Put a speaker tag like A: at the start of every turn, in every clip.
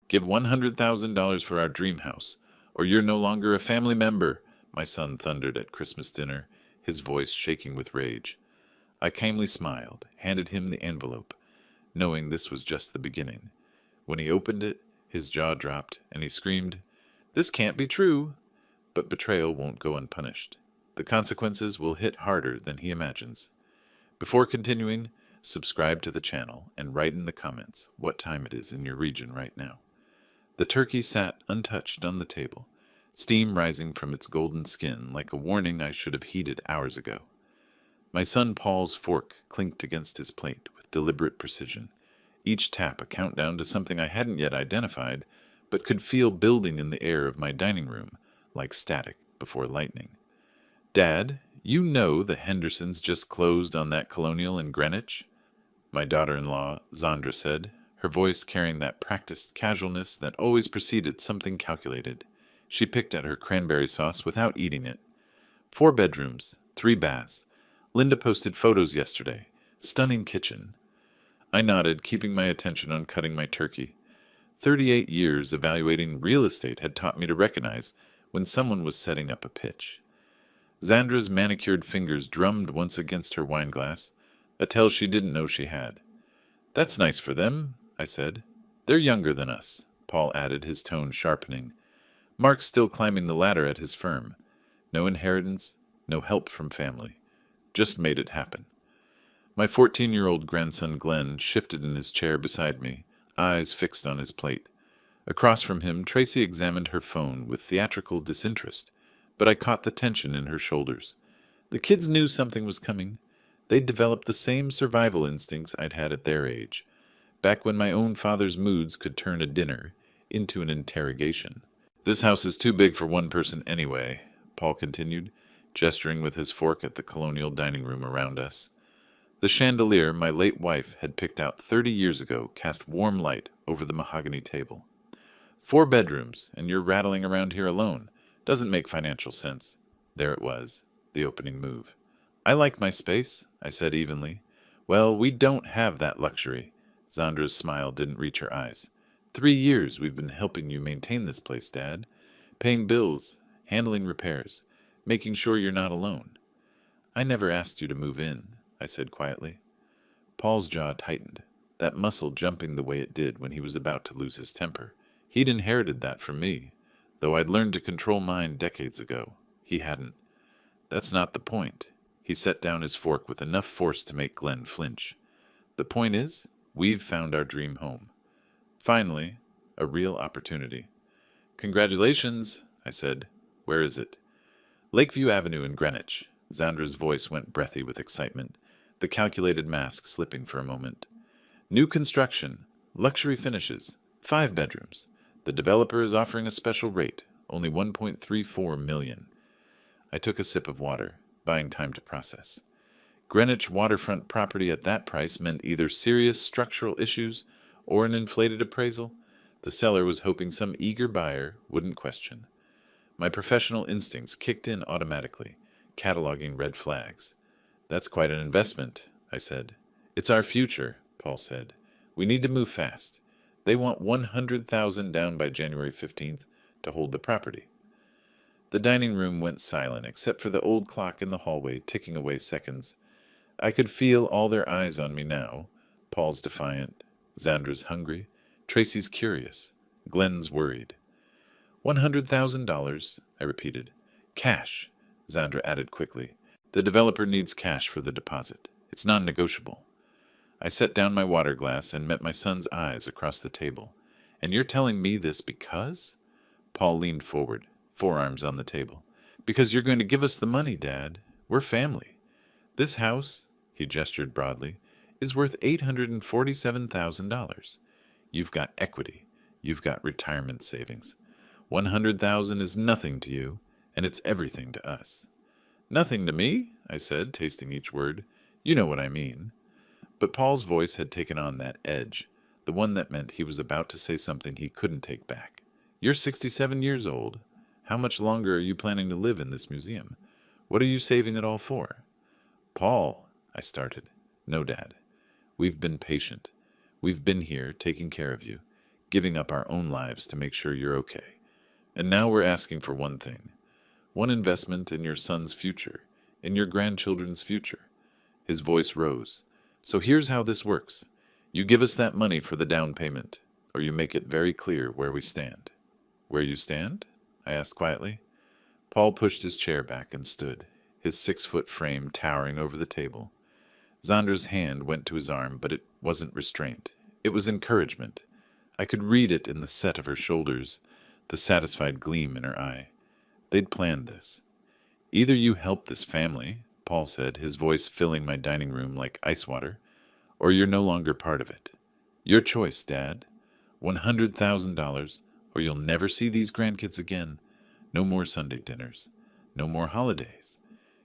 A: Give $100,000 for our dream house, or you're no longer a family member, my son thundered at Christmas dinner, his voice shaking with rage. I calmly smiled, handed him the envelope, knowing this was just the beginning. When he opened it, his jaw dropped, and he screamed, "This can't be true!" But betrayal won't go unpunished. The consequences will hit harder than he imagines. Before continuing, subscribe to the channel and write in the comments what time it is in your region right now. The turkey sat untouched on the table, steam rising from its golden skin like a warning I should have heeded hours ago. My son Paul's fork clinked against his plate with deliberate precision, each tap a countdown to something I hadn't yet identified, but could feel building in the air of my dining room, like static before lightning. "Dad, you know the Hendersons just closed on that Colonial in Greenwich?" My daughter-in-law, Zandra, said, her voice carrying that practiced casualness that always preceded something calculated. She picked at her cranberry sauce without eating it. 4 bedrooms, 3 baths. Linda posted photos yesterday. Stunning kitchen. I nodded, keeping my attention on cutting my turkey. 38 years evaluating real estate had taught me to recognize when someone was setting up a pitch. Zandra's manicured fingers drummed once against her wineglass, a tell she didn't know she had. "That's nice for them," I said. "They're younger than us," Paul added, his tone sharpening. Mark's still climbing the ladder at his firm. No inheritance, no help from family. Just made it happen. My 14-year-old grandson Glenn shifted in his chair beside me, eyes fixed on his plate. Across from him, Tracy examined her phone with theatrical disinterest, but I caught the tension in her shoulders. The kids knew something was coming. They'd developed the same survival instincts I'd had at their age, back when my own father's moods could turn a dinner into an interrogation. "This house is too big for one person anyway," Paul continued, gesturing with his fork at the colonial dining room around us. The chandelier my late wife had picked out 30 years ago cast warm light over the mahogany table. 4 bedrooms, and you're rattling around here alone. Doesn't make financial sense." There it was, the opening move. "I like my space," I said evenly. "Well, we don't have that luxury." Zandra's smile didn't reach her eyes. 3 years we've been helping you maintain this place, Dad. Paying bills, handling repairs, making sure you're not alone. "I never asked you to move in," I said quietly. Paul's jaw tightened, that muscle jumping the way it did when he was about to lose his temper. He'd inherited that from me, though I'd learned to control mine decades ago. He hadn't. "That's not the point." He set down his fork with enough force to make Glenn flinch. "The point is, we've found our dream home. Finally, a real opportunity." "Congratulations," I said. "Where is it?" "Lakeview Avenue in Greenwich." Zandra's voice went breathy with excitement, the calculated mask slipping for a moment. "New construction, luxury finishes, 5 bedrooms. The developer is offering a special rate, only $1.34 million. I took a sip of water, buying time to process. Greenwich waterfront property at that price meant either serious structural issues or an inflated appraisal. The seller was hoping some eager buyer wouldn't question. My professional instincts kicked in automatically, cataloging red flags. "That's quite an investment," I said. "It's our future," Paul said. "We need to move fast. They want $100,000 down by January 15th to hold the property." The dining room went silent except for the old clock in the hallway ticking away seconds. I could feel all their eyes on me now. Paul's defiant, Zandra's hungry, Tracy's curious, Glenn's worried. $100,000, I repeated. "Cash," Zandra added quickly. "The developer needs cash for the deposit. It's non-negotiable." I set down my water glass and met my son's eyes across the table. "And you're telling me this because?" Paul leaned forward, forearms on the table. "Because you're going to give us the money, Dad. We're family. This house," he gestured broadly, "is worth $847,000. You've got equity. You've got retirement savings. 100,000 is nothing to you, and it's everything to us." "Nothing to me," I said, tasting each word. "You know what I mean." But Paul's voice had taken on that edge, the one that meant he was about to say something he couldn't take back. "You're 67 years old. How much longer are you planning to live in this museum? What are you saving it all for?" "Paul," I started. "No, Dad. We've been patient. We've been here taking care of you, giving up our own lives to make sure you're okay. And now we're asking for one thing. One investment in your son's future, in your grandchildren's future. His voice rose. So here's how this works. You give us that money for the down payment, or you make it very clear where we stand. Where you stand? I asked quietly. Paul pushed his chair back and stood, his 6-foot frame towering over the table. Zandra's hand went to his arm, but it wasn't restraint. It was encouragement. I could read it in the set of her shoulders, the satisfied gleam in her eye. They'd planned this. Either you help this family, Paul said, his voice filling my dining room like ice water, or you're no longer part of it. Your choice, Dad. $100,000, or you'll never see these grandkids again. No more Sunday dinners. No more holidays.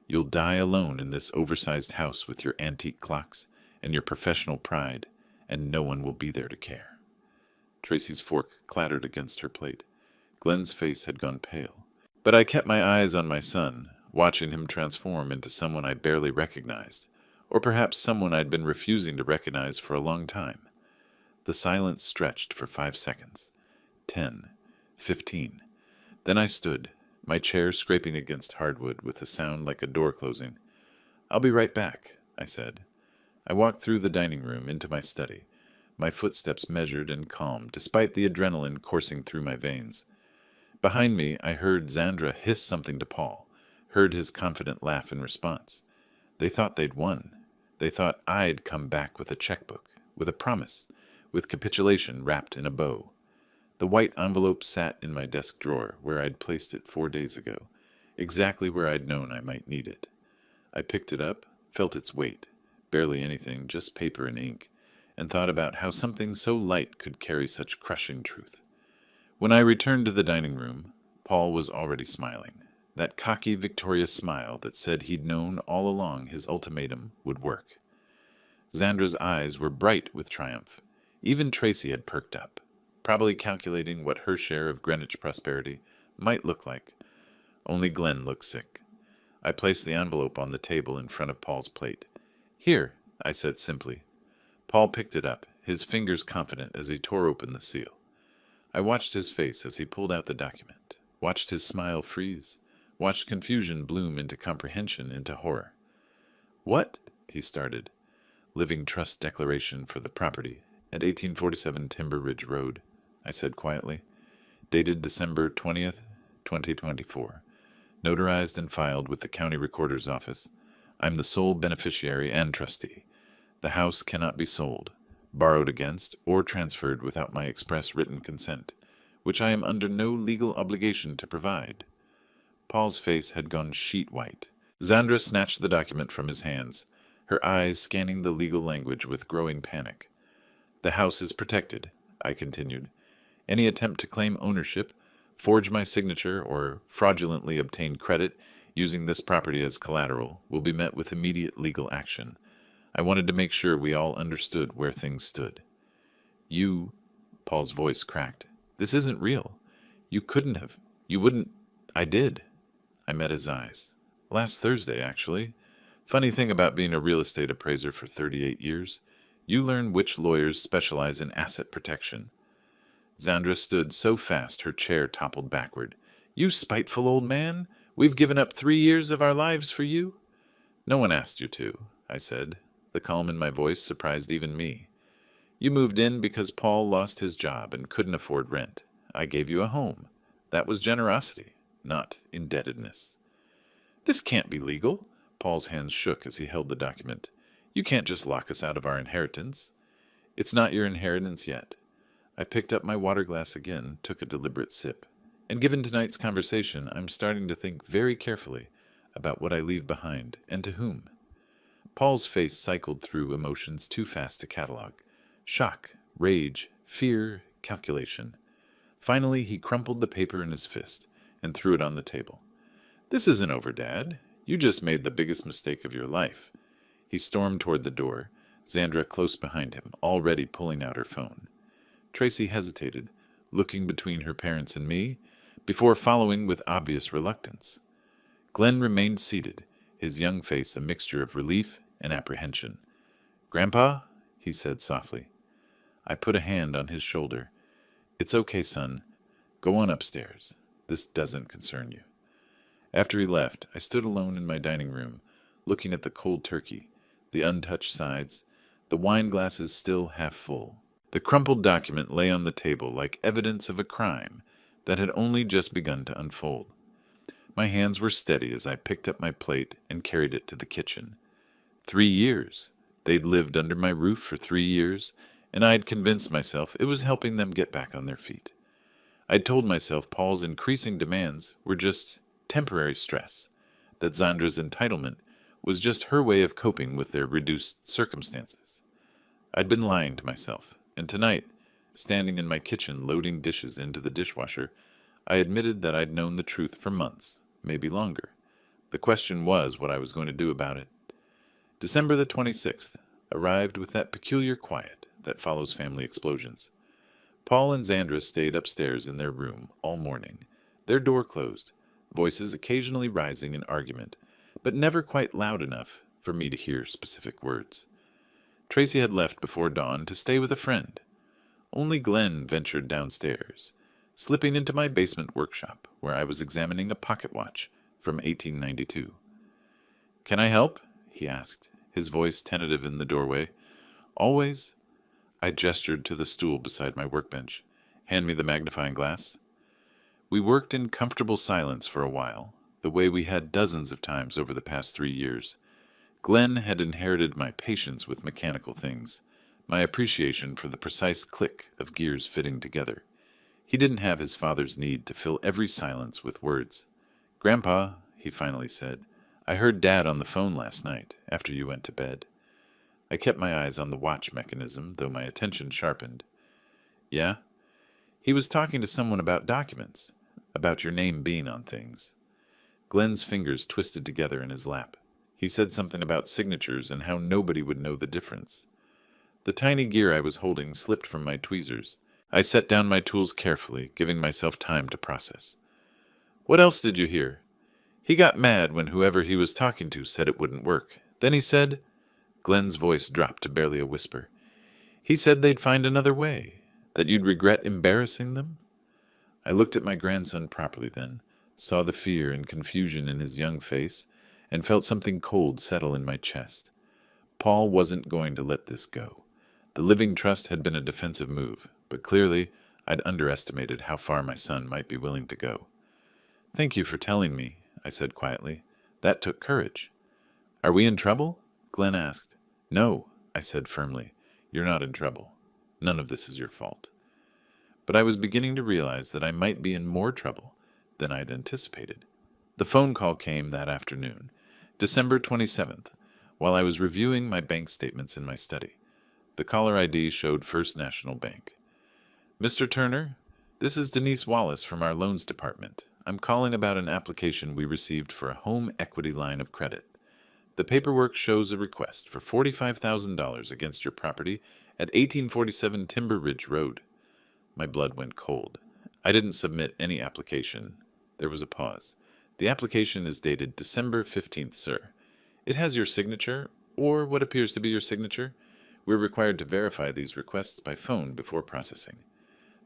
A: You'll die alone in this oversized house with your antique clocks and your professional pride, and no one will be there to care. Tracy's fork clattered against her plate. Glenn's face had gone pale. But I kept my eyes on my son, watching him transform into someone I barely recognized, or perhaps someone I'd been refusing to recognize for a long time. The silence stretched for 5 seconds. 10. 15. Then I stood, my chair scraping against hardwood with a sound like a door closing. "I'll be right back," I said. I walked through the dining room into my study, my footsteps measured and calm despite the adrenaline coursing through my veins. Behind me, I heard Zandra hiss something to Paul, heard his confident laugh in response. They thought they'd won. They thought I'd come back with a checkbook, with a promise, with capitulation wrapped in a bow. The white envelope sat in my desk drawer where I'd placed it 4 days ago, exactly where I'd known I might need it. I picked it up, felt its weight, barely anything, just paper and ink, and thought about how something so light could carry such crushing truth. When I returned to the dining room, Paul was already smiling, that cocky, victorious smile that said he'd known all along his ultimatum would work. Zandra's eyes were bright with triumph. Even Tracy had perked up, probably calculating what her share of Greenwich prosperity might look like. Only Glenn looked sick. I placed the envelope on the table in front of Paul's plate. "Here," I said simply. Paul picked it up, his fingers confident as he tore open the seal. I watched his face as he pulled out the document, watched his smile freeze, watched confusion bloom into comprehension, into horror. "What?" he started. "Living trust declaration for the property at 1847 Timber Ridge Road," I said quietly. "Dated December 20th, 2024. Notarized and filed with the county recorder's office. I'm the sole beneficiary and trustee. The house cannot be sold, borrowed against, or transferred without my express written consent, which I am under no legal obligation to provide." Paul's face had gone sheet white. Zandra snatched the document from his hands, her eyes scanning the legal language with growing panic. "The house is protected," I continued. "Any attempt to claim ownership, forge my signature, or fraudulently obtain credit using this property as collateral will be met with immediate legal action. I wanted to make sure we all understood where things stood." Paul's voice cracked. "This isn't real. You couldn't have. You wouldn't." "I did." I met his eyes. "Last Thursday, actually. Funny thing about being a real estate appraiser for 38 years. You learn which lawyers specialize in asset protection." Zandra stood so fast her chair toppled backward. "You spiteful old man! We've given up 3 years of our lives for you." "No one asked you to," I said. The calm in my voice surprised even me. "You moved in because Paul lost his job and couldn't afford rent. I gave you a home. That was generosity, not indebtedness." "This can't be legal." Paul's hands shook as he held the document. "You can't just lock us out of our inheritance." "It's not your inheritance yet." I picked up my water glass again, took a deliberate sip. And given tonight's conversation, I'm starting to think very carefully about what I leave behind and to whom. Paul's face cycled through emotions too fast to catalog. Shock, rage, fear, calculation. Finally, he crumpled the paper in his fist and threw it on the table. "This isn't over, Dad. You just made the biggest mistake of your life." He stormed toward the door, Zandra close behind him, already pulling out her phone. Tracy hesitated, looking between her parents and me, before following with obvious reluctance. Glenn remained seated, his young face a mixture of relief and apprehension. "Grandpa?" he said softly. I put a hand on his shoulder. It's okay, son. Go on upstairs. This doesn't concern you. After he left, I stood alone in my dining room, looking at the cold turkey, the untouched sides, the wine glasses still half full. The crumpled document lay on the table like evidence of a crime that had only just begun to unfold. My hands were steady as I picked up my plate and carried it to the kitchen. 3 years. They'd lived under my roof for 3 years, and I'd convinced myself it was helping them get back on their feet. I'd told myself Paul's increasing demands were just temporary stress, that Zandra's entitlement was just her way of coping with their reduced circumstances. I'd been lying to myself, and tonight, standing in my kitchen loading dishes into the dishwasher, I admitted that I'd known the truth for months, maybe longer. The question was what I was going to do about it. December the 26th arrived with that peculiar quiet that follows family explosions. Paul and Zandra stayed upstairs in their room all morning, their door closed, voices occasionally rising in argument, but never quite loud enough for me to hear specific words. Tracy had left before dawn to stay with a friend. Only Glenn ventured downstairs, slipping into my basement workshop where I was examining a pocket watch from 1892. "Can I help?" he asked, his voice tentative in the doorway. "Always?" I gestured to the stool beside my workbench. "Hand me the magnifying glass." We worked in comfortable silence for a while, the way we had dozens of times over the past 3 years. Glenn had inherited my patience with mechanical things, my appreciation for the precise click of gears fitting together. He didn't have his father's need to fill every silence with words. "Grandpa," he finally said, "I heard Dad on the phone last night, after you went to bed." I kept my eyes on the watch mechanism, though my attention sharpened. "Yeah?" "He was talking to someone about documents, about your name being on things." Glenn's fingers twisted together in his lap. He said something about signatures and how nobody would know the difference. The tiny gear I was holding slipped from my tweezers. I set down my tools carefully, giving myself time to process. "What else did you hear?" "He got mad when whoever he was talking to said it wouldn't work. Then he said—" Glenn's voice dropped to barely a whisper. "He said they'd find another way, that you'd regret embarrassing them?" I looked at my grandson properly then, saw the fear and confusion in his young face, and felt something cold settle in my chest. Paul wasn't going to let this go. The living trust had been a defensive move, but clearly I'd underestimated how far my son might be willing to go. "Thank you for telling me," I said quietly. "That took courage." "Are we in trouble?" Glenn asked. "No," I said firmly. "You're not in trouble. None of this is your fault." But I was beginning to realize that I might be in more trouble than I'd anticipated. The phone call came that afternoon, December 27th, while I was reviewing my bank statements in my study. The caller ID showed First National Bank. "Mr. Turner, this is Denise Wallace from our loans department. I'm calling about an application we received for a home equity line of credit. The paperwork shows a request for $45,000 against your property at 1847 Timber Ridge Road." My blood went cold. I didn't submit any application. There was a pause. "The application is dated December 15th, sir. It has your signature, or what appears to be your signature. We're required to verify these requests by phone before processing."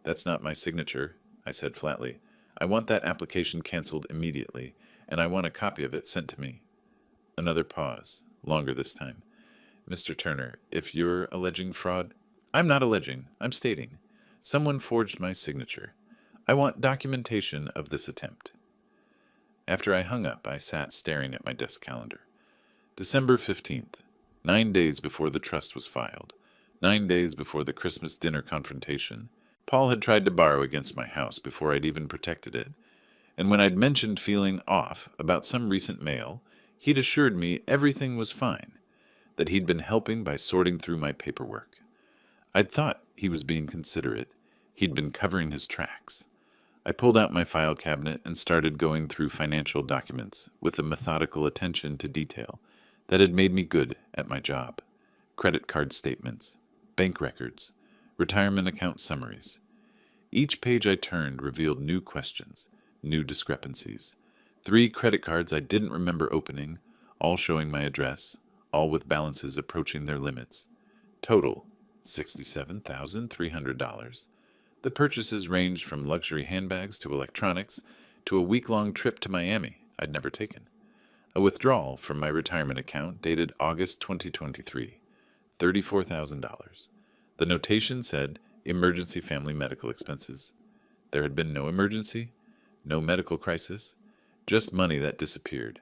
A: "That's not my signature," I said flatly. "I want that application canceled immediately, and I want a copy of it sent to me." Another pause, longer this time. "Mr. Turner, if you're alleging fraud—" "I'm not alleging. I'm stating. Someone forged my signature. I want documentation of this attempt." After I hung up, I sat staring at my desk calendar. December 15th, 9 days before the trust was filed, 9 days before the Christmas dinner confrontation. Paul had tried to borrow against my house before I'd even protected it, and when I'd mentioned feeling off about some recent mail, he'd assured me everything was fine, that he'd been helping by sorting through my paperwork. I'd thought he was being considerate. He'd been covering his tracks. I pulled out my file cabinet and started going through financial documents with a methodical attention to detail that had made me good at my job. Credit card statements, bank records, retirement account summaries. Each page I turned revealed new questions, new discrepancies. 3 credit cards I didn't remember opening, all showing my address, all with balances approaching their limits. Total, $67,300. The purchases ranged from luxury handbags to electronics to a week-long trip to Miami I'd never taken. A withdrawal from my retirement account dated August 2023, $34,000. The notation said, emergency family medical expenses. There had been no emergency, no medical crisis, just money that disappeared.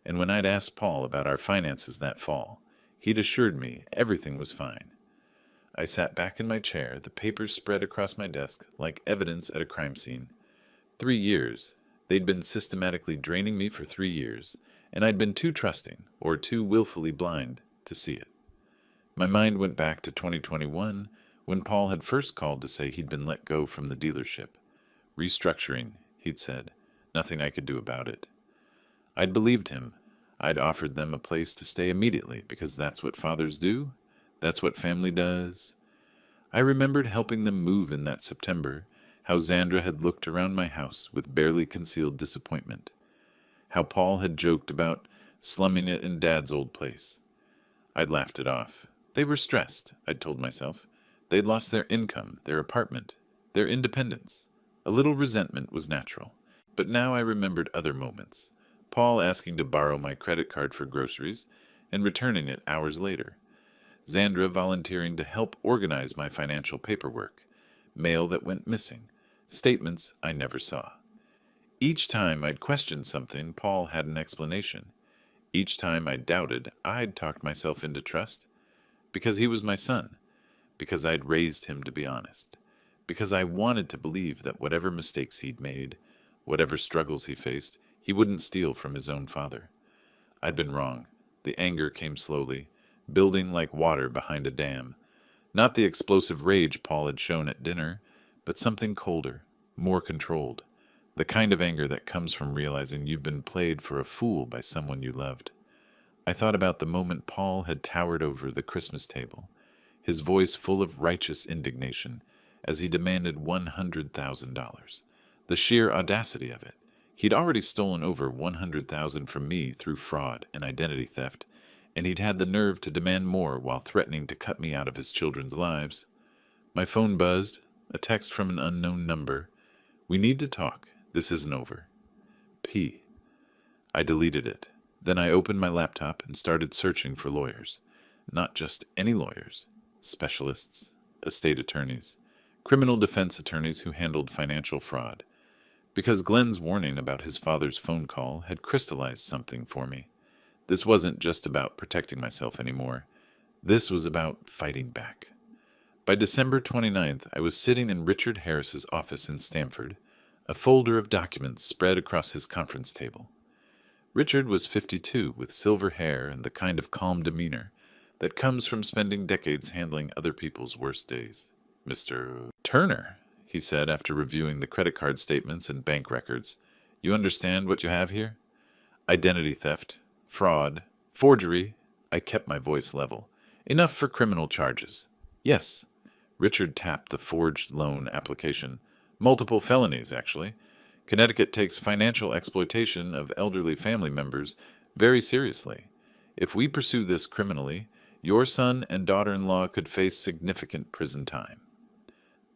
A: And when I'd asked Paul about our finances that fall, he'd assured me everything was fine. I sat back in my chair, the papers spread across my desk like evidence at a crime scene. 3 years. They'd been systematically draining me for 3 years, and I'd been too trusting, or too willfully blind, to see it. My mind went back to 2021, when Paul had first called to say he'd been let go from the dealership. Restructuring, he'd said. Nothing I could do about it. I'd believed him. I'd offered them a place to stay immediately, because that's what fathers do. That's what family does. I remembered helping them move in that September, how Xandra had looked around my house with barely concealed disappointment, how Paul had joked about slumming it in Dad's old place. I'd laughed it off. They were stressed, I'd told myself. They'd lost their income, their apartment, their independence. A little resentment was natural. But now I remembered other moments. Paul asking to borrow my credit card for groceries and returning it hours later. Xandra volunteering to help organize my financial paperwork. Mail that went missing. Statements I never saw. Each time I'd questioned something, Paul had an explanation. Each time I doubted, I'd talked myself into trust. Because he was my son. Because I'd raised him to be honest. Because I wanted to believe that whatever mistakes he'd made, whatever struggles he faced, he wouldn't steal from his own father. I'd been wrong. The anger came slowly, building like water behind a dam. Not the explosive rage Paul had shown at dinner, but something colder, more controlled. The kind of anger that comes from realizing you've been played for a fool by someone you loved. I thought about the moment Paul had towered over the Christmas table, his voice full of righteous indignation, as he demanded $100,000. The sheer audacity of it. He'd already stolen over $100,000 from me through fraud and identity theft, and he'd had the nerve to demand more while threatening to cut me out of his children's lives. My phone buzzed, a text from an unknown number. We need to talk. This isn't over. P. I deleted it. Then I opened my laptop and started searching for lawyers. Not just any lawyers. Specialists, estate attorneys, criminal defense attorneys who handled financial fraud. Because Glenn's warning about his father's phone call had crystallized something for me. This wasn't just about protecting myself anymore. This was about fighting back. By December 29th, I was sitting in Richard Harris's office in Stamford, a folder of documents spread across his conference table. Richard was 52, with silver hair and the kind of calm demeanor that comes from spending decades handling other people's worst days. Mr. Turner, he said after reviewing the credit card statements and bank records, you understand what you have here? Identity theft, fraud, forgery. I kept my voice level. Enough for criminal charges. Yes. Richard tapped the forged loan application. Multiple felonies, actually. Connecticut takes financial exploitation of elderly family members very seriously. If we pursue this criminally, your son and daughter-in-law could face significant prison time.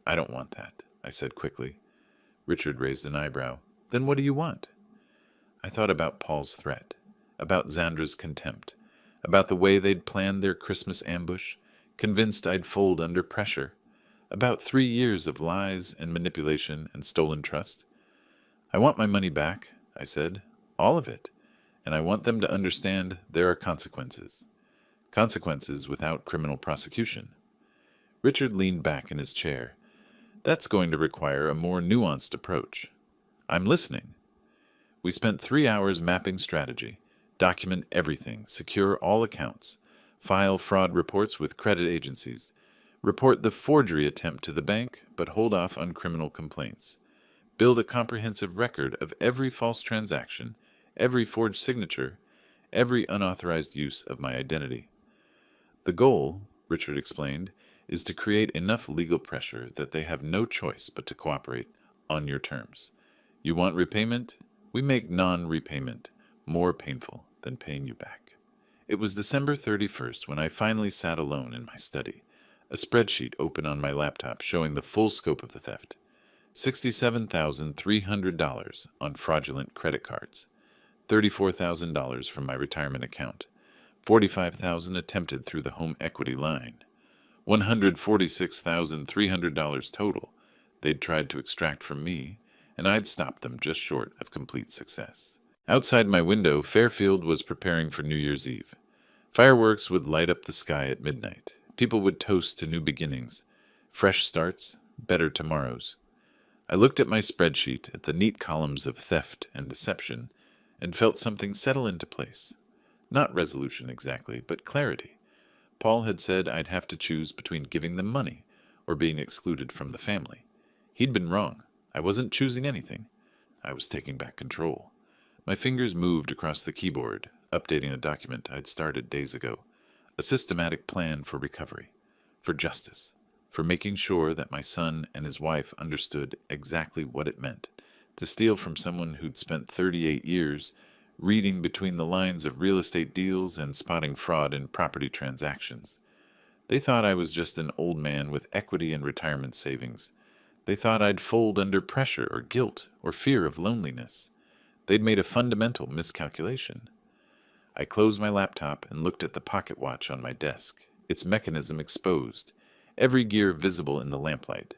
A: I don't want that, I said quickly. Richard raised an eyebrow. Then what do you want? I thought about Paul's threat, about Xandra's contempt, about the way they'd planned their Christmas ambush, convinced I'd fold under pressure, about 3 years of lies and manipulation and stolen trust. I want my money back, I said, all of it, and I want them to understand there are consequences. Consequences without criminal prosecution. Richard leaned back in his chair. That's going to require a more nuanced approach. I'm listening. We spent 3 hours mapping strategy, document everything, secure all accounts, file fraud reports with credit agencies, report the forgery attempt to the bank, but hold off on criminal complaints, build a comprehensive record of every false transaction, every forged signature, every unauthorized use of my identity. The goal, Richard explained, is to create enough legal pressure that they have no choice but to cooperate on your terms. You want repayment? We make non-repayment more painful than paying you back. It was December 31st when I finally sat alone in my study, A spreadsheet open on my laptop showing the full scope of the theft. $67,300 on fraudulent credit cards. $34,000 from my retirement account. $45,000 attempted through the home equity line. $146,300 total they'd tried to extract from me, and I'd stopped them just short of complete success. Outside my window, Fairfield was preparing for New Year's Eve. Fireworks would light up the sky at midnight. People would toast to new beginnings, fresh starts, better tomorrows. I looked at my spreadsheet, at the neat columns of theft and deception, and felt something settle into place. Not resolution exactly, but clarity. Paul had said I'd have to choose between giving them money or being excluded from the family. He'd been wrong. I wasn't choosing anything. I was taking back control. My fingers moved across the keyboard, updating a document I'd started days ago. A systematic plan for recovery, for justice, for making sure that my son and his wife understood exactly what it meant to steal from someone who'd spent 38 years reading between the lines of real estate deals and spotting fraud in property transactions. They thought I was just an old man with equity and retirement savings. They thought I'd fold under pressure or guilt or fear of loneliness. They'd made a fundamental miscalculation. I closed my laptop and looked at the pocket watch on my desk, its mechanism exposed, every gear visible in the lamplight.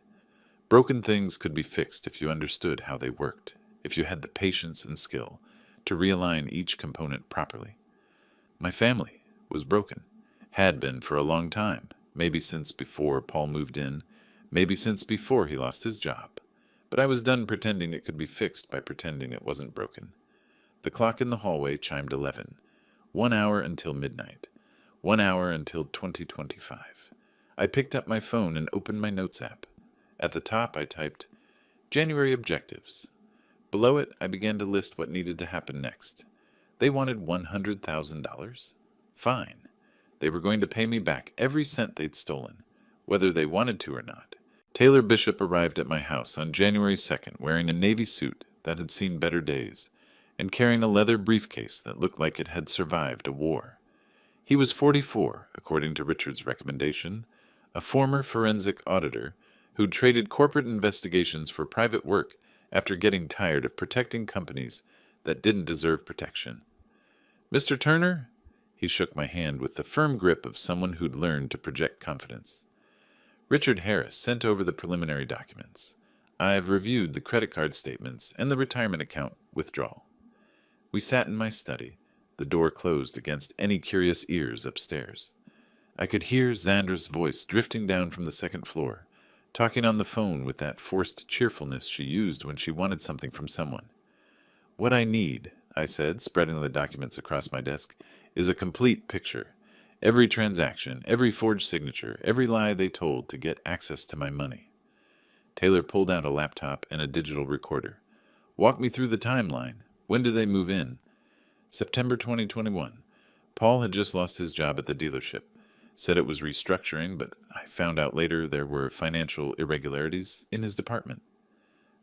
A: Broken things could be fixed if you understood how they worked, if you had the patience and skill to realign each component properly. My family was broken, had been for a long time, maybe since before Paul moved in, maybe since before he lost his job. But I was done pretending it could be fixed by pretending it wasn't broken. The clock in the hallway chimed 11. 1 hour until midnight. 1 hour until 2025. I picked up my phone and opened my notes app. At the top, I typed, January objectives. Below it, I began to list what needed to happen next. They wanted $100,000. Fine. They were going to pay me back every cent they'd stolen, whether they wanted to or not. Taylor Bishop arrived at my house on January 2nd wearing a navy suit that had seen better days and carrying a leather briefcase that looked like it had survived a war. He was 44, according to Richard's recommendation, a former forensic auditor who'd traded corporate investigations for private work after getting tired of protecting companies that didn't deserve protection. Mr. Turner? He shook my hand with the firm grip of someone who'd learned to project confidence. Richard Harris sent over the preliminary documents. I've reviewed the credit card statements and the retirement account withdrawal. We sat in my study, the door closed against any curious ears upstairs. I could hear Zandra's voice drifting down from the second floor, talking on the phone with that forced cheerfulness she used when she wanted something from someone. What I need, I said, spreading the documents across my desk, is a complete picture. Every transaction, every forged signature, every lie they told to get access to my money. Taylor pulled out a laptop and a digital recorder. Walk me through the timeline. When did they move in? September 2021. Paul had just lost his job at the dealership. Said it was restructuring, but I found out later there were financial irregularities in his department.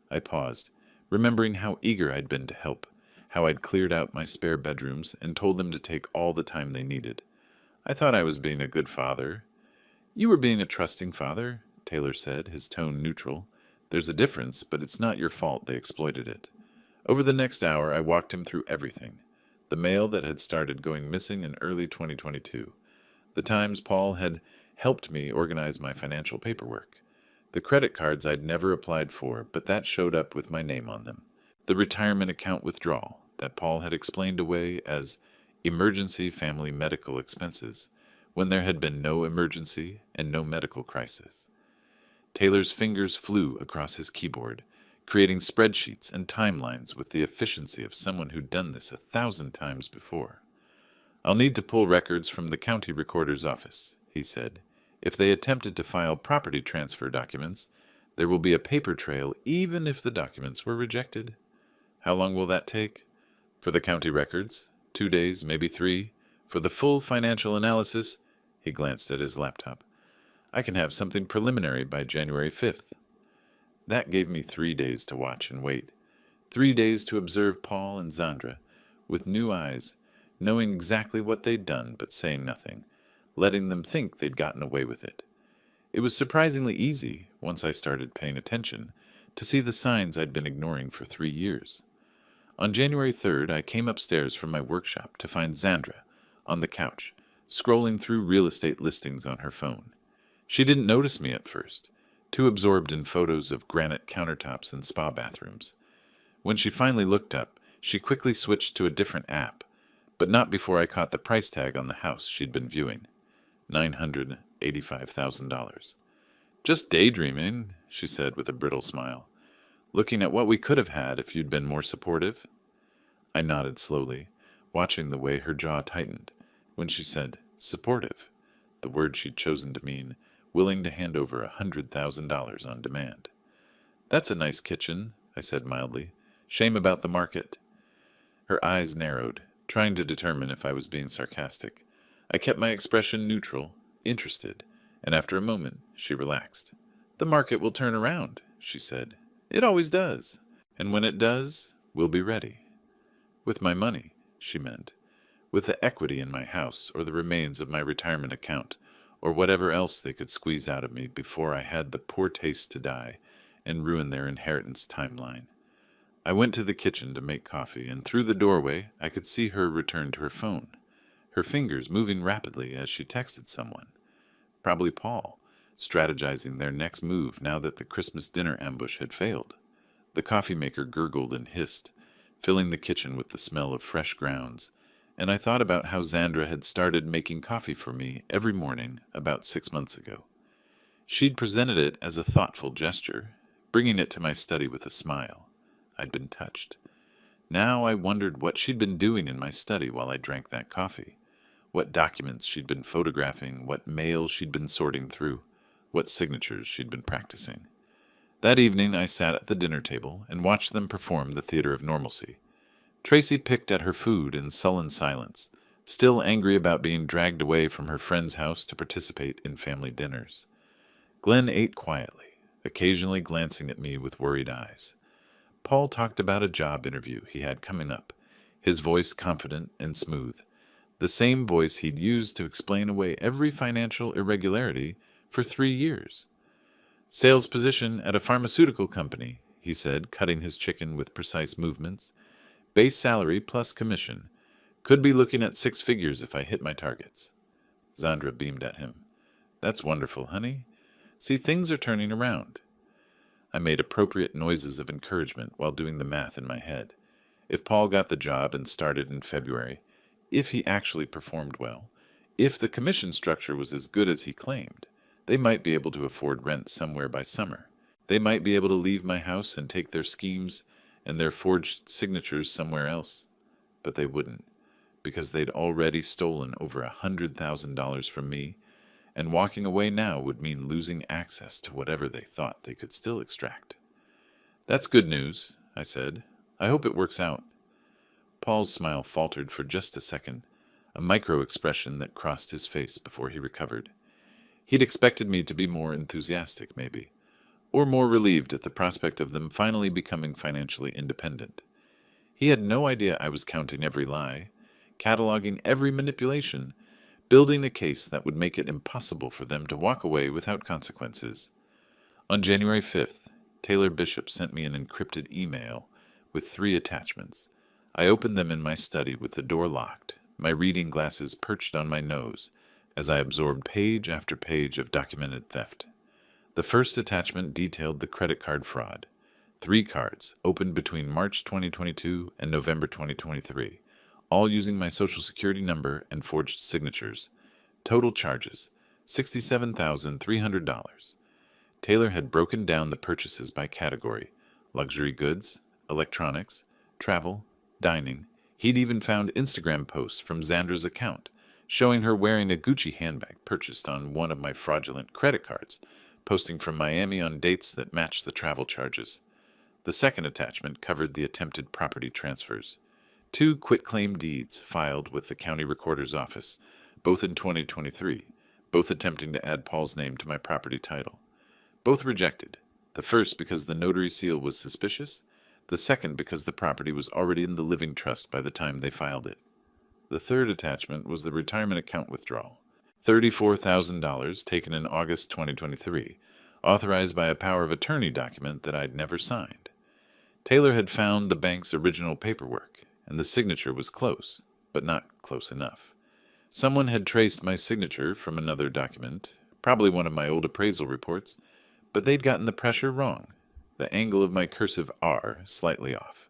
A: I paused, remembering how eager I'd been to help, how I'd cleared out my spare bedrooms and told them to take all the time they needed. I thought I was being a good father. You were being a trusting father, Taylor said, his tone neutral. There's a difference, but it's not your fault they exploited it. Over the next hour, I walked him through everything. The mail that had started going missing in early 2022. The times Paul had helped me organize my financial paperwork. The credit cards I'd never applied for, but that showed up with my name on them. The retirement account withdrawal that Paul had explained away as emergency family medical expenses when there had been no emergency and no medical crisis. Taylor's fingers flew across his keyboard, creating spreadsheets and timelines with the efficiency of someone who'd done this 1,000 times before. I'll need to pull records from the county recorder's office, he said. If they attempted to file property transfer documents, there will be a paper trail even if the documents were rejected. How long will that take? For the county records? 2 days, maybe 3. For the full financial analysis, he glanced at his laptop. I can have something preliminary by January 5th. That gave me 3 days to watch and wait. 3 days to observe Paul and Zandra with new eyes, knowing exactly what they'd done but saying nothing, letting them think they'd gotten away with it. It was surprisingly easy, once I started paying attention, to see the signs I'd been ignoring for 3 years. On January 3rd, I came upstairs from my workshop to find Xandra on the couch, scrolling through real estate listings on her phone. She didn't notice me at first, too absorbed in photos of granite countertops and spa bathrooms. When she finally looked up, she quickly switched to a different app, but not before I caught the price tag on the house she'd been viewing. $985,000. Just daydreaming, she said with a brittle smile. Looking at what we could have had if you'd been more supportive? I nodded slowly, watching the way her jaw tightened when she said, supportive, the word she'd chosen to mean willing to hand over $100,000 on demand. That's a nice kitchen, I said mildly. Shame about the market. Her eyes narrowed, trying to determine if I was being sarcastic. I kept my expression neutral, interested, and after a moment she relaxed. The market will turn around, she said. It always does. And when it does, we'll be ready. With my money, she meant. With the equity in my house or the remains of my retirement account, or whatever else they could squeeze out of me before I had the poor taste to die and ruin their inheritance timeline. I went to the kitchen to make coffee, and through the doorway I could see her return to her phone, her fingers moving rapidly as she texted someone. Probably Paul, strategizing their next move now that the Christmas dinner ambush had failed. The coffee maker gurgled and hissed, filling the kitchen with the smell of fresh grounds, and I thought about how Xandra had started making coffee for me every morning about 6 months ago. She'd presented it as a thoughtful gesture, bringing it to my study with a smile. I'd been touched. Now I wondered what she'd been doing in my study while I drank that coffee, what documents she'd been photographing, what mail she'd been sorting through, what signatures she'd been practicing. That evening I sat at the dinner table and watched them perform the theater of normalcy. Tracy picked at her food in sullen silence, still angry about being dragged away from her friend's house to participate in family dinners. Glenn ate quietly, occasionally glancing at me with worried eyes. Paul talked about a job interview he had coming up, his voice confident and smooth, the same voice he'd used to explain away every financial irregularity for 3 years. Sales position at a pharmaceutical company, he said, cutting his chicken with precise movements. Base salary plus commission. Could be looking at 6 figures if I hit my targets. Xandra beamed at him. That's wonderful, honey. See, things are turning around. I made appropriate noises of encouragement while doing the math in my head. If Paul got the job and started in February, if he actually performed well, if the commission structure was as good as he claimed, they might be able to afford rent somewhere by summer. They might be able to leave my house and take their schemes and their forged signatures somewhere else. But they wouldn't, because they'd already stolen over $100,000 from me, and walking away now would mean losing access to whatever they thought they could still extract. That's good news, I said. I hope it works out. Paul's smile faltered for just a second, a micro-expression that crossed his face before he recovered. He'd expected me to be more enthusiastic, maybe, or more relieved at the prospect of them finally becoming financially independent. He had no idea I was counting every lie, cataloging every manipulation, building a case that would make it impossible for them to walk away without consequences. On January 5th, Taylor Bishop sent me an encrypted email with 3 attachments. I opened them in my study with the door locked, my reading glasses perched on my nose, as I absorbed page after page of documented theft. The first attachment detailed the credit card fraud. 3 cards, opened between March 2022 and November 2023, all using my Social Security number and forged signatures. Total charges, $67,300. Taylor had broken down the purchases by category: luxury goods, electronics, travel, dining. He'd even found Instagram posts from Xandra's account, showing her wearing a Gucci handbag purchased on one of my fraudulent credit cards, posting from Miami on dates that matched the travel charges. The second attachment covered the attempted property transfers. 2 quitclaim deeds filed with the county recorder's office, both in 2023, both attempting to add Paul's name to my property title. Both rejected, the first because the notary seal was suspicious, the second because the property was already in the living trust by the time they filed it. The third attachment was the retirement account withdrawal. $34,000 taken in August 2023, authorized by a power of attorney document that I'd never signed. Taylor had found the bank's original paperwork, and the signature was close, but not close enough. Someone had traced my signature from another document, probably one of my old appraisal reports, but they'd gotten the pressure wrong, the angle of my cursive R slightly off.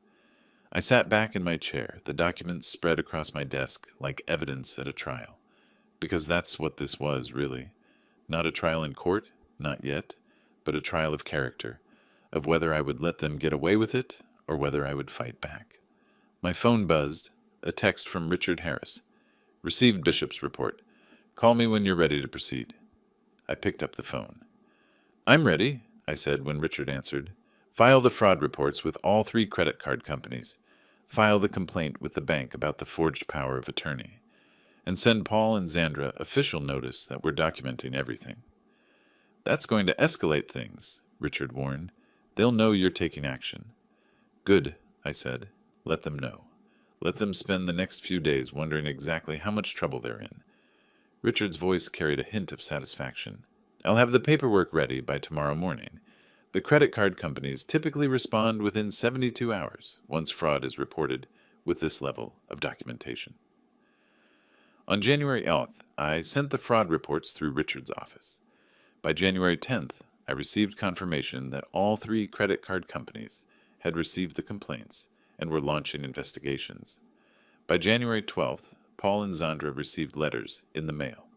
A: I sat back in my chair, the documents spread across my desk like evidence at a trial. Because that's what this was, really. Not a trial in court, not yet, but a trial of character, of whether I would let them get away with it or whether I would fight back. My phone buzzed, a text from Richard Harris. Received Bishop's report. Call me when you're ready to proceed. I picked up the phone. I'm ready, I said when Richard answered. File the fraud reports with all 3 credit card companies. File the complaint with the bank about the forged power of attorney. And send Paul and Zandra official notice that we're documenting everything. That's going to escalate things, Richard warned. They'll know you're taking action. Good, I said. Let them know. Let them spend the next few days wondering exactly how much trouble they're in. Richard's voice carried a hint of satisfaction. I'll have the paperwork ready by tomorrow morning. The credit card companies typically respond within 72 hours once fraud is reported with this level of documentation. On January 8th, I sent the fraud reports through Richard's office. By January 10th, I received confirmation that all 3 credit card companies had received the complaints and were launching investigations. By January 12th, Paul and Zandra received letters in the mail.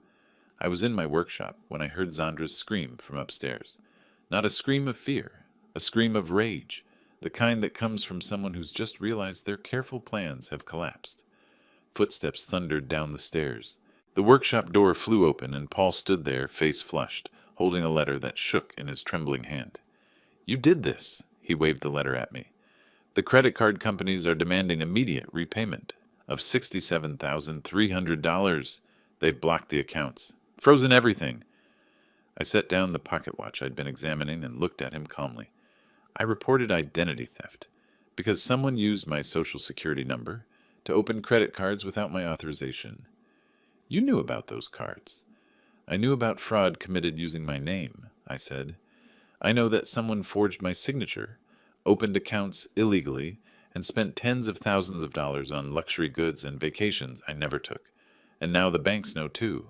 A: I was in my workshop when I heard Zandra's scream from upstairs. Not a scream of fear, a scream of rage, the kind that comes from someone who's just realized their careful plans have collapsed. Footsteps thundered down the stairs. The workshop door flew open, and Paul stood there, face flushed, holding a letter that shook in his trembling hand. You did this, he waved the letter at me. The credit card companies are demanding immediate repayment of $67,300. They've blocked the accounts, frozen everything. I set down the pocket watch I'd been examining and looked at him calmly. I reported identity theft because someone used my social security number to open credit cards without my authorization. You knew about those cards. I knew about fraud committed using my name, I said. I know that someone forged my signature, opened accounts illegally, and spent tens of thousands of dollars on luxury goods and vacations I never took. And now the banks know too.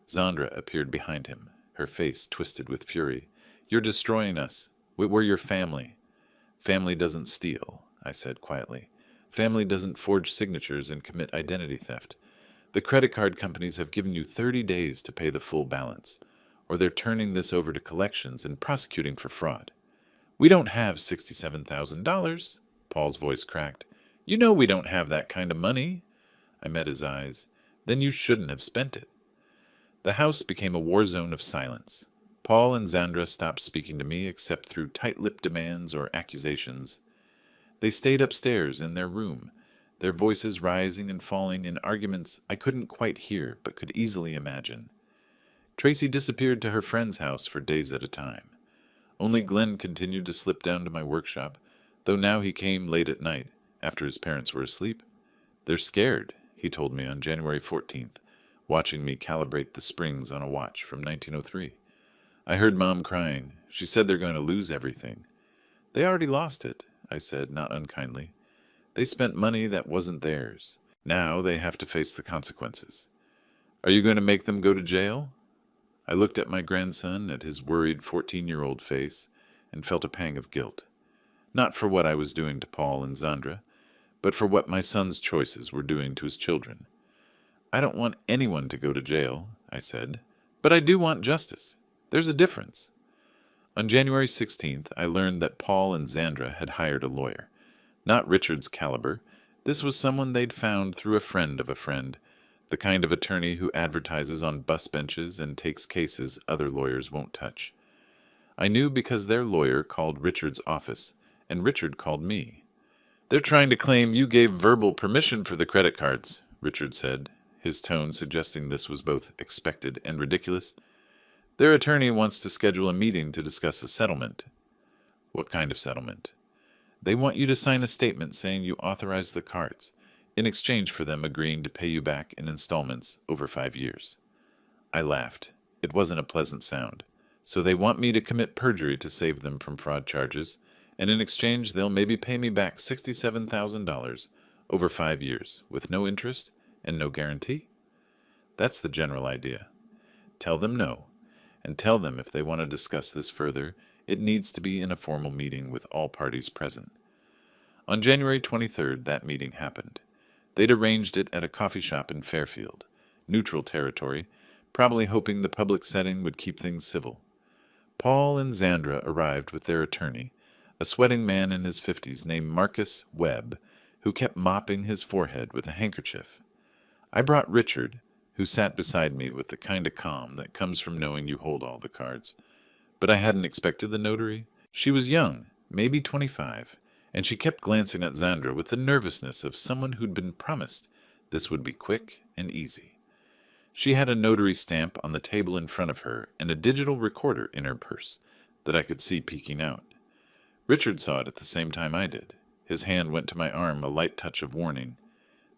A: Zandra appeared behind him, her face twisted with fury. You're destroying us. We're your family. Family doesn't steal, I said quietly. Family doesn't forge signatures and commit identity theft. The credit card companies have given you 30 days to pay the full balance, or they're turning this over to collections and prosecuting for fraud. We don't have $67,000, Paul's voice cracked. You know we don't have that kind of money. I met his eyes. Then you shouldn't have spent it. The house became a war zone of silence. Paul and Zandra stopped speaking to me except through tight-lipped demands or accusations. They stayed upstairs in their room, their voices rising and falling in arguments I couldn't quite hear but could easily imagine. Tracy disappeared to her friend's house for days at a time. Only Glenn continued to slip down to my workshop, though now he came late at night, after his parents were asleep. They're scared, he told me on January 14th, watching me calibrate the springs on a watch from 1903. I heard Mom crying. She said they're going to lose everything. They already lost it, I said, not unkindly. They spent money that wasn't theirs. Now they have to face the consequences. Are you going to make them go to jail? I looked at my grandson, at his worried 14-year-old face, and felt a pang of guilt. Not for what I was doing to Paul and Zandra, but for what my son's choices were doing to his children. I don't want anyone to go to jail, I said, but I do want justice. There's a difference. On January 16th, I learned that Paul and Zandra had hired a lawyer. Not Richard's caliber. This was someone they'd found through a friend of a friend, the kind of attorney who advertises on bus benches and takes cases other lawyers won't touch. I knew because their lawyer called Richard's office, and Richard called me. They're trying to claim you gave verbal permission for the credit cards, Richard said, his tone suggesting this was both expected and ridiculous. Their attorney wants to schedule a meeting to discuss a settlement. What kind of settlement? They want you to sign a statement saying you authorized the cards, in exchange for them agreeing to pay you back in installments over 5 years. I laughed. It wasn't a pleasant sound. So they want me to commit perjury to save them from fraud charges, and in exchange they'll maybe pay me back $67,000 over 5 years, with no interest and no guarantee? That's the general idea. Tell them no, and tell them if they want to discuss this further, it needs to be in a formal meeting with all parties present. On January 23rd, that meeting happened. They'd arranged it at a coffee shop in Fairfield, neutral territory, probably hoping the public setting would keep things civil. Paul and Zandra arrived with their attorney, a sweating man in his 50s named Marcus Webb, who kept mopping his forehead with a handkerchief. I brought Richard, who sat beside me with the kind of calm that comes from knowing you hold all the cards. But I hadn't expected the notary. She was young, maybe 25, and she kept glancing at Zandra with the nervousness of someone who'd been promised this would be quick and easy. She had a notary stamp on the table in front of her and a digital recorder in her purse that I could see peeking out. Richard saw it at the same time I did. His hand went to my arm, a light touch of warning.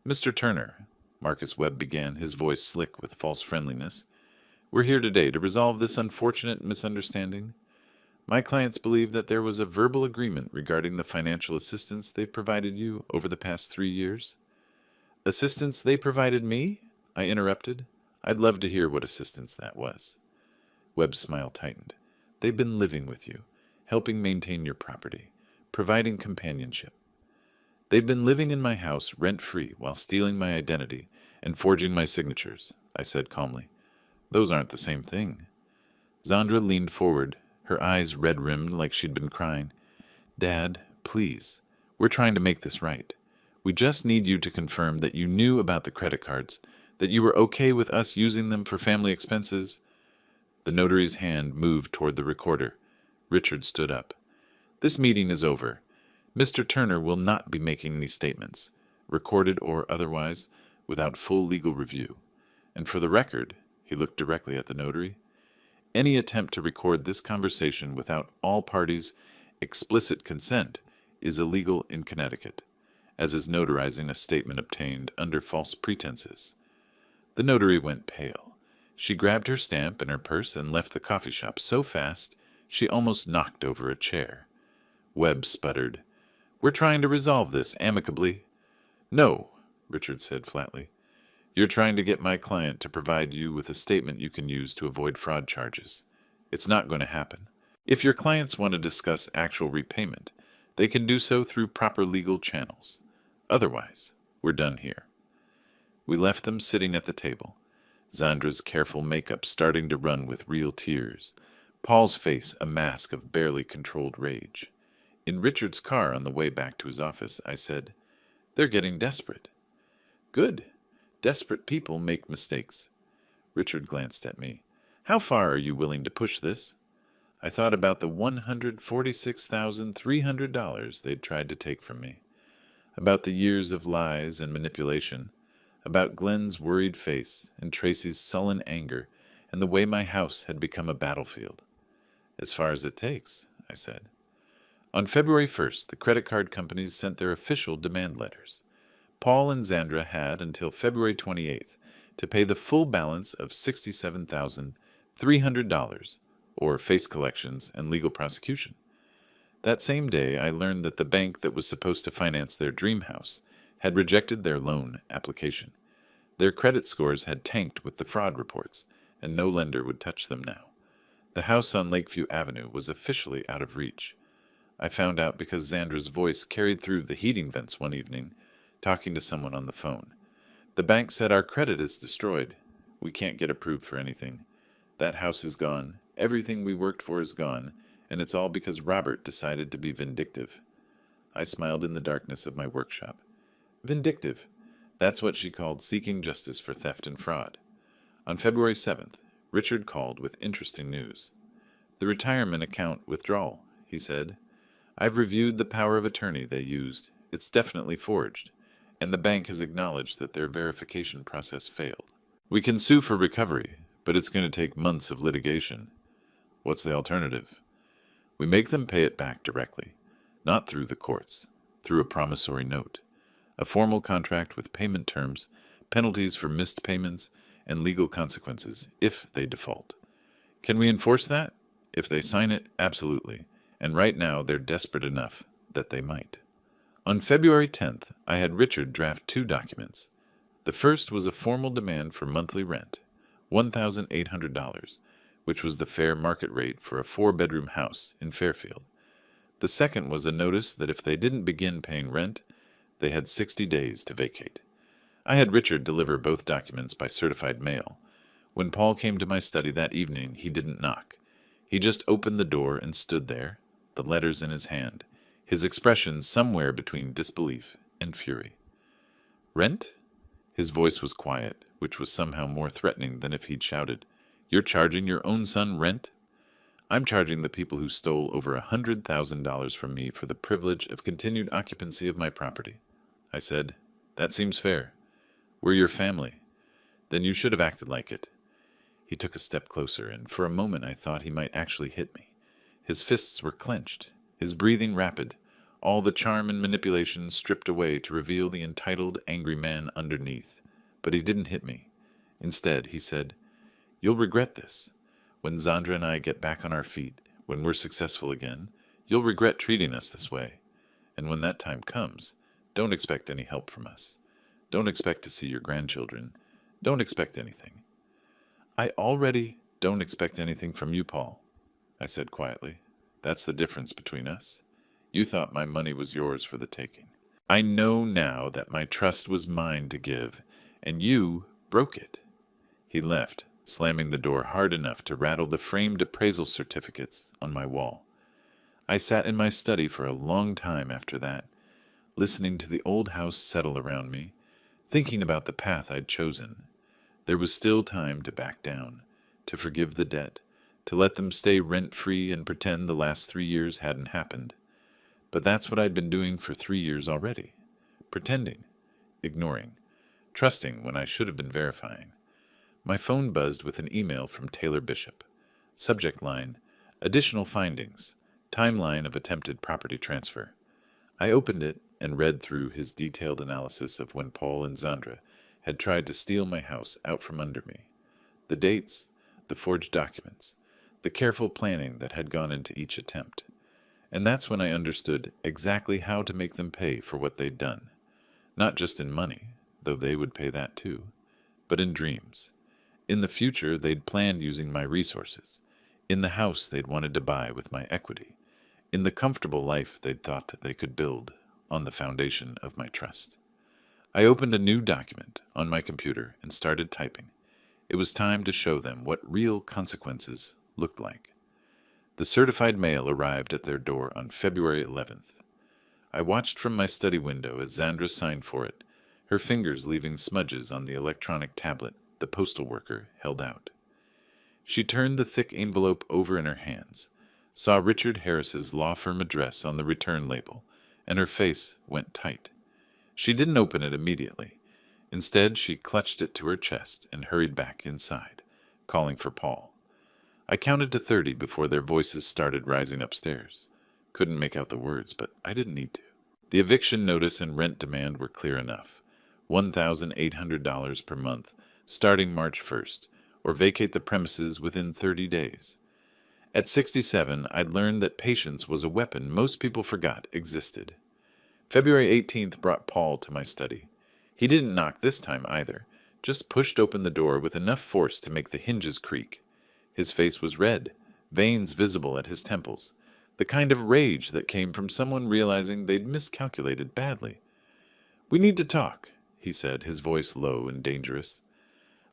A: "Mr. Turner," Marcus Webb began, his voice slick with false friendliness, "we're here today to resolve this unfortunate misunderstanding. My clients believe that there was a verbal agreement regarding the financial assistance they've provided you over the past 3 years." "Assistance they provided me?" I interrupted. I'd love to hear what assistance that was. Webb's smile tightened. "They've been living with you, helping maintain your property, providing companionship. They've been living in my house rent-free while stealing my identity and forging my signatures," I said calmly. "Those aren't the same thing." Zandra leaned forward, her eyes red-rimmed like she'd been crying. "Dad, please, we're trying to make this right. We just need you to confirm that you knew about the credit cards, that you were okay with us using them for family expenses." The notary's hand moved toward the recorder. Richard stood up. "This meeting is over. Mr. Turner will not be making any statements, recorded or otherwise, without full legal review. And for the record," he looked directly at the notary, "any attempt to record this conversation without all parties' explicit consent is illegal in Connecticut, as is notarizing a statement obtained under false pretenses." The notary went pale. She grabbed her stamp and her purse and left the coffee shop so fast she almost knocked over a chair. Webb sputtered, "We're trying to resolve this amicably." "No," Richard said flatly. "You're trying to get my client to provide you with a statement you can use to avoid fraud charges. It's not going to happen. If your clients want to discuss actual repayment, they can do so through proper legal channels. Otherwise, we're done here." We left them sitting at the table, Zandra's careful makeup starting to run with real tears, Paul's face a mask of barely controlled rage. In Richard's car on the way back to his office, I said, "They're getting desperate." "Good. Desperate people make mistakes." Richard glanced at me. "How far are you willing to push this?" I thought about the $146,300 they'd tried to take from me, about the years of lies and manipulation, about Glenn's worried face and Tracy's sullen anger and the way my house had become a battlefield. "As far as it takes," I said. On February 1st, the credit card companies sent their official demand letters. Paul and Zandra had until February 28th to pay the full balance of $67,300, or face collections and legal prosecution. That same day, I learned that the bank that was supposed to finance their dream house had rejected their loan application. Their credit scores had tanked with the fraud reports, and no lender would touch them now. The house on Lakeview Avenue was officially out of reach. I found out because Zandra's voice carried through the heating vents one evening, talking to someone on the phone. "The bank said our credit is destroyed. We can't get approved for anything. That house is gone. Everything we worked for is gone, and it's all because Robert decided to be vindictive." I smiled in the darkness of my workshop. Vindictive. That's what she called seeking justice for theft and fraud. On February 7th, Richard called with interesting news. "The retirement account withdrawal," he said. "I've reviewed the power of attorney they used. It's definitely forged, and the bank has acknowledged that their verification process failed. We can sue for recovery, but it's going to take months of litigation." "What's the alternative?" "We make them pay it back directly, not through the courts, through a promissory note. A formal contract with payment terms, penalties for missed payments, and legal consequences if they default. Can we enforce that? If they sign it, absolutely. And right now they're desperate enough that they might. On February 10th, I had Richard draft 2 documents. The first was a formal demand for monthly rent, $1,800, which was the fair market rate for a 4-bedroom house in Fairfield. The second was a notice that if they didn't begin paying rent, they had 60 days to vacate. I had Richard deliver both documents by certified mail. When Paul came to my study that evening, he didn't knock. He just opened the door and stood there, the letters in his hand, his expression somewhere between disbelief and fury. Rent? His voice was quiet, which was somehow more threatening than if he'd shouted, "You're charging your own son rent?" "I'm charging the people who stole over $100,000 from me for the privilege of continued occupancy of my property." I said, "That seems fair. We're your family. Then you should have acted like it." He took a step closer, and for a moment I thought he might actually hit me. His fists were clenched, his breathing rapid, all the charm and manipulation stripped away to reveal the entitled, angry man underneath. But he didn't hit me. Instead, he said, "You'll regret this. When Zandra and I get back on our feet, when we're successful again, you'll regret treating us this way. And when that time comes, don't expect any help from us. Don't expect to see your grandchildren. Don't expect anything." "I already don't expect anything from you, Paul," I said quietly. "That's the difference between us. You thought my money was yours for the taking. I know now that my trust was mine to give, and you broke it." He left, slamming the door hard enough to rattle the framed appraisal certificates on my wall. I sat in my study for a long time after that, listening to the old house settle around me, thinking about the path I'd chosen. There was still time to back down, to forgive the debt, to let them stay rent-free and pretend the last 3 years hadn't happened. But that's what I'd been doing for 3 years already. Pretending, ignoring, trusting when I should have been verifying. My phone buzzed with an email from Taylor Bishop. Subject line, "Additional findings, timeline of attempted property transfer." I opened it and read through his detailed analysis of when Paul and Zandra had tried to steal my house out from under me. The dates, the forged documents, the careful planning that had gone into each attempt. And that's when I understood exactly how to make them pay for what they'd done. Not just in money, though they would pay that too, but in dreams. In the future, they'd planned using my resources. In the house they'd wanted to buy with my equity. In the comfortable life they'd thought they could build on the foundation of my trust. I opened a new document on my computer and started typing. It was time to show them what real consequences looked like. The certified mail arrived at their door on February 11th. I watched from my study window as Zandra signed for it, her fingers leaving smudges on the electronic tablet the postal worker held out. She turned the thick envelope over in her hands, saw Richard Harris's law firm address on the return label, and her face went tight. She didn't open it immediately. Instead, she clutched it to her chest and hurried back inside, calling for Paul. I counted to 30 before their voices started rising upstairs. Couldn't make out the words, but I didn't need to. The eviction notice and rent demand were clear enough. $1,800 per month, starting March 1st, or vacate the premises within 30 days. At 67, I'd learned that patience was a weapon most people forgot existed. February 18th brought Paul to my study. He didn't knock this time either, just pushed open the door with enough force to make the hinges creak. His face was red, veins visible at his temples, the kind of rage that came from someone realizing they'd miscalculated badly. "We need to talk," he said, his voice low and dangerous.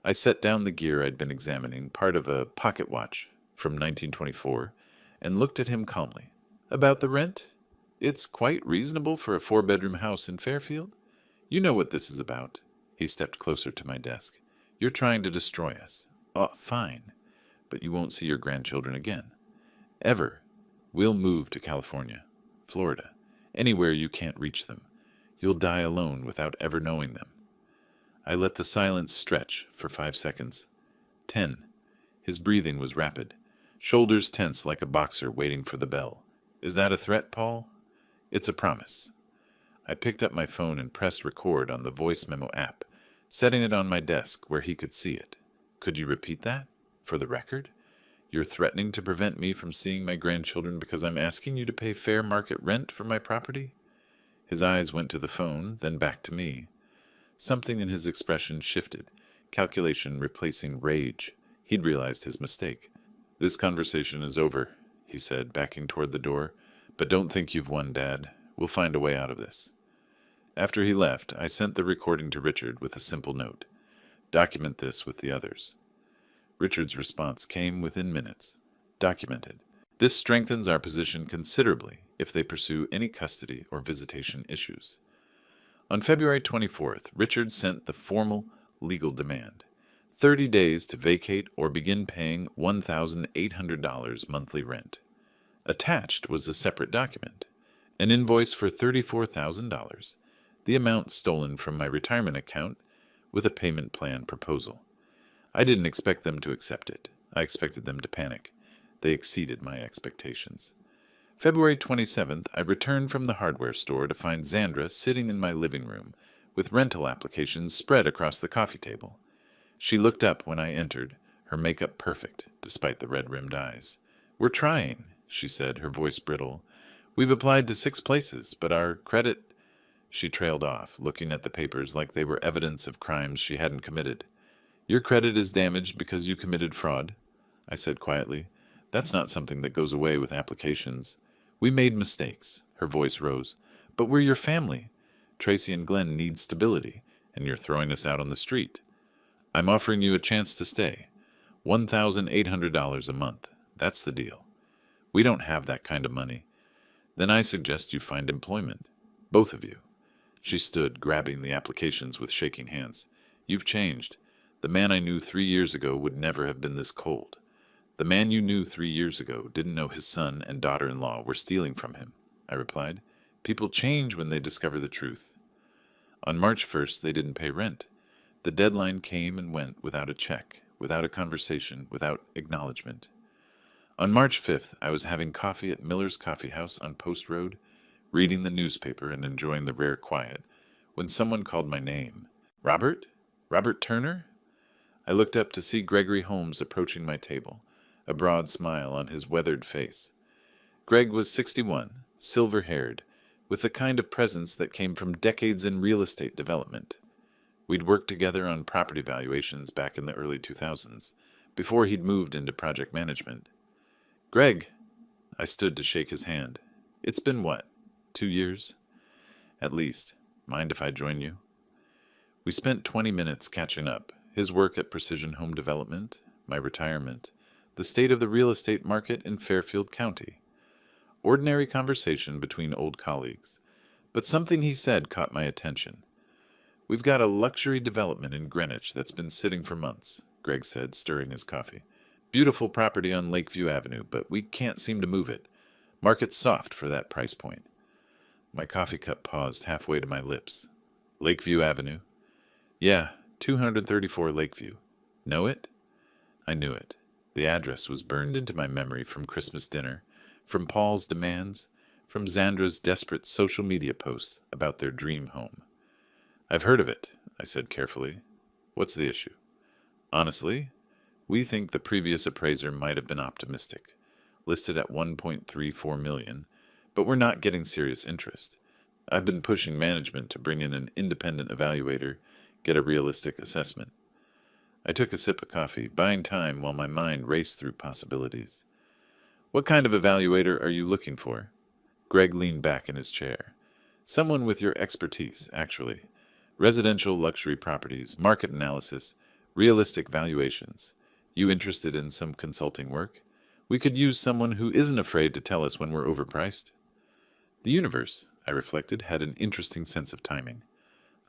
A: I set down the gear I'd been examining, part of a pocket watch from 1924, and looked at him calmly. "About the rent? It's quite reasonable for a 4-bedroom house in Fairfield. You know what this is about." He stepped closer to my desk. "You're trying to destroy us. Oh, fine. But you won't see your grandchildren again. Ever. We'll move to California, Florida, anywhere you can't reach them. You'll die alone without ever knowing them." I let the silence stretch for 5 seconds. 10. His breathing was rapid, shoulders tense like a boxer waiting for the bell. "Is that a threat, Paul?" "It's a promise." I picked up my phone and pressed record on the voice memo app, setting it on my desk where he could see it. Could you repeat that? For the record? You're threatening to prevent me from seeing my grandchildren because I'm asking you to pay fair market rent for my property? His eyes went to the phone, then back to me. Something in his expression shifted, calculation replacing rage. He'd realized his mistake. This conversation is over, he said, backing toward the door. But don't think you've won, Dad. We'll find a way out of this. After he left, I sent the recording to Richard with a simple note. Document this with the others. Richard's response came within minutes. Documented. This strengthens our position considerably if they pursue any custody or visitation issues. On February 24th, Richard sent the formal legal demand. 30 days to vacate or begin paying $1,800 monthly rent. Attached was a separate document, an invoice for $34,000, the amount stolen from my retirement account, with a payment plan proposal. I didn't expect them to accept it. I expected them to panic. They exceeded my expectations. February 27th, I returned from the hardware store to find Xandra sitting in my living room, with rental applications spread across the coffee table. She looked up when I entered, her makeup perfect, despite the red-rimmed eyes. We're trying, she said, her voice brittle. We've applied to 6 places, but our credit... She trailed off, looking at the papers like they were evidence of crimes she hadn't committed. Your credit is damaged because you committed fraud, I said quietly. That's not something that goes away with applications. We made mistakes, her voice rose. But we're your family. Tracy and Glenn need stability, and you're throwing us out on the street. I'm offering you a chance to stay. $1,800 a month. That's the deal. We don't have that kind of money. Then I suggest you find employment. Both of you. She stood, grabbing the applications with shaking hands. You've changed. The man I knew 3 years ago would never have been this cold. The man you knew 3 years ago didn't know his son and daughter-in-law were stealing from him, I replied. People change when they discover the truth. On March 1st, they didn't pay rent. The deadline came and went without a check, without a conversation, without acknowledgement. On March 5th, I was having coffee at Miller's Coffee House on Post Road, reading the newspaper and enjoying the rare quiet, when someone called my name. Robert? Robert Turner? I looked up to see Gregory Holmes approaching my table, a broad smile on his weathered face. Greg was 61, silver-haired, with the kind of presence that came from decades in real estate development. We'd worked together on property valuations back in the early 2000s, before he'd moved into project management. Greg! I stood to shake his hand. It's been what, 2 years? At least. Mind if I join you? We spent 20 minutes catching up. His work at Precision Home Development, my retirement, the state of the real estate market in Fairfield County. Ordinary conversation between old colleagues. But something he said caught my attention. We've got a luxury development in Greenwich that's been sitting for months, Greg said, stirring his coffee. Beautiful property on Lakeview Avenue, but we can't seem to move it. Market's soft for that price point. My coffee cup paused halfway to my lips. Lakeview Avenue? Yeah, 234 Lakeview. Know it? I knew it. The address was burned into my memory from Christmas dinner, from Paul's demands, from Xandra's desperate social media posts about their dream home. I've heard of it, I said carefully. What's the issue? Honestly, we think the previous appraiser might have been optimistic, listed at $1.34 million, but we're not getting serious interest. I've been pushing management to bring in an independent evaluator, get a realistic assessment. I took a sip of coffee, buying time while my mind raced through possibilities. What kind of evaluator are you looking for? Greg leaned back in his chair. Someone with your expertise, actually. Residential luxury properties, market analysis, realistic valuations. You interested in some consulting work? We could use someone who isn't afraid to tell us when we're overpriced. The universe, I reflected, had an interesting sense of timing.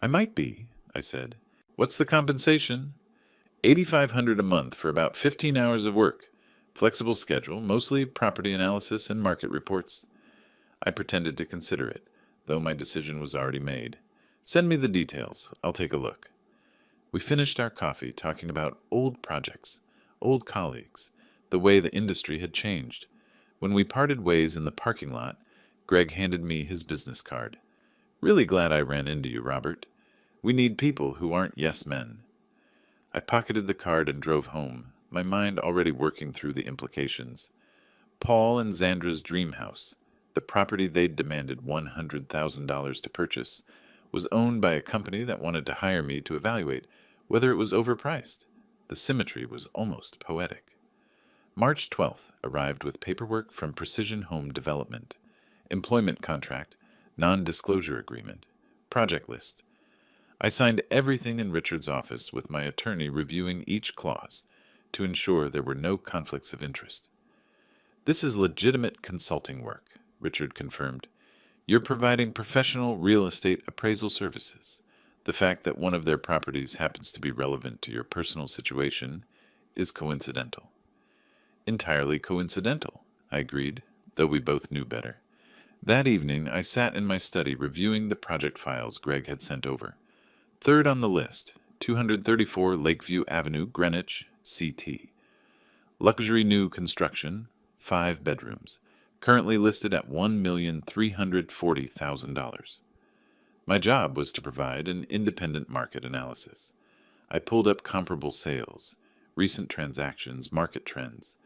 A: I might be, I said. What's the compensation? $8,500 a month for about 15 hours of work. Flexible schedule, mostly property analysis and market reports. I pretended to consider it, though my decision was already made. Send me the details. I'll take a look. We finished our coffee talking about old projects, old colleagues, the way the industry had changed. When we parted ways in the parking lot, Greg handed me his business card. Really glad I ran into you, Robert. We need people who aren't yes men. I pocketed the card and drove home, my mind already working through the implications. Paul and Xandra's dream house, the property they'd demanded $100,000 to purchase, was owned by a company that wanted to hire me to evaluate whether it was overpriced. The symmetry was almost poetic. March 12th arrived with paperwork from Precision Home Development, employment contract, non-disclosure agreement, project list. I signed everything in Richard's office with my attorney reviewing each clause to ensure there were no conflicts of interest. "This is legitimate consulting work," Richard confirmed. "You're providing professional real estate appraisal services. The fact that one of their properties happens to be relevant to your personal situation is coincidental." "Entirely coincidental," I agreed, though we both knew better. That evening, I sat in my study reviewing the project files Greg had sent over. Third on the list, 234 Lakeview Avenue, Greenwich, CT. Luxury new construction, 5 bedrooms, currently listed at $1,340,000. My job was to provide an independent market analysis. I pulled up comparable sales, recent transactions, market trends.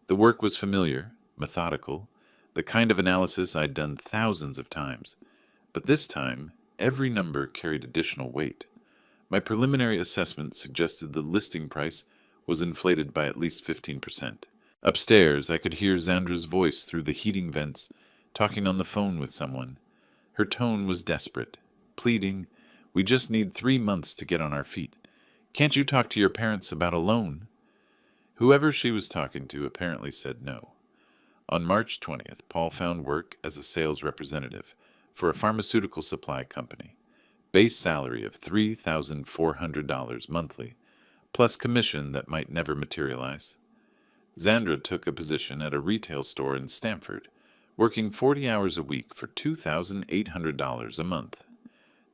A: The work was familiar, methodical, the kind of analysis I'd done thousands of times. But this time, every number carried additional weight. My preliminary assessment suggested the listing price was inflated by at least 15%. Upstairs, I could hear Xandra's voice through the heating vents, talking on the phone with someone. Her tone was desperate, pleading, "We just need 3 months to get on our feet. Can't you talk to your parents about a loan?" Whoever she was talking to apparently said no. On March 20th, Paul found work as a sales representative for a pharmaceutical supply company. Base salary of $3,400 monthly, plus commission that might never materialize. Xandra took a position at a retail store in Stamford, working 40 hours a week for $2,800 a month.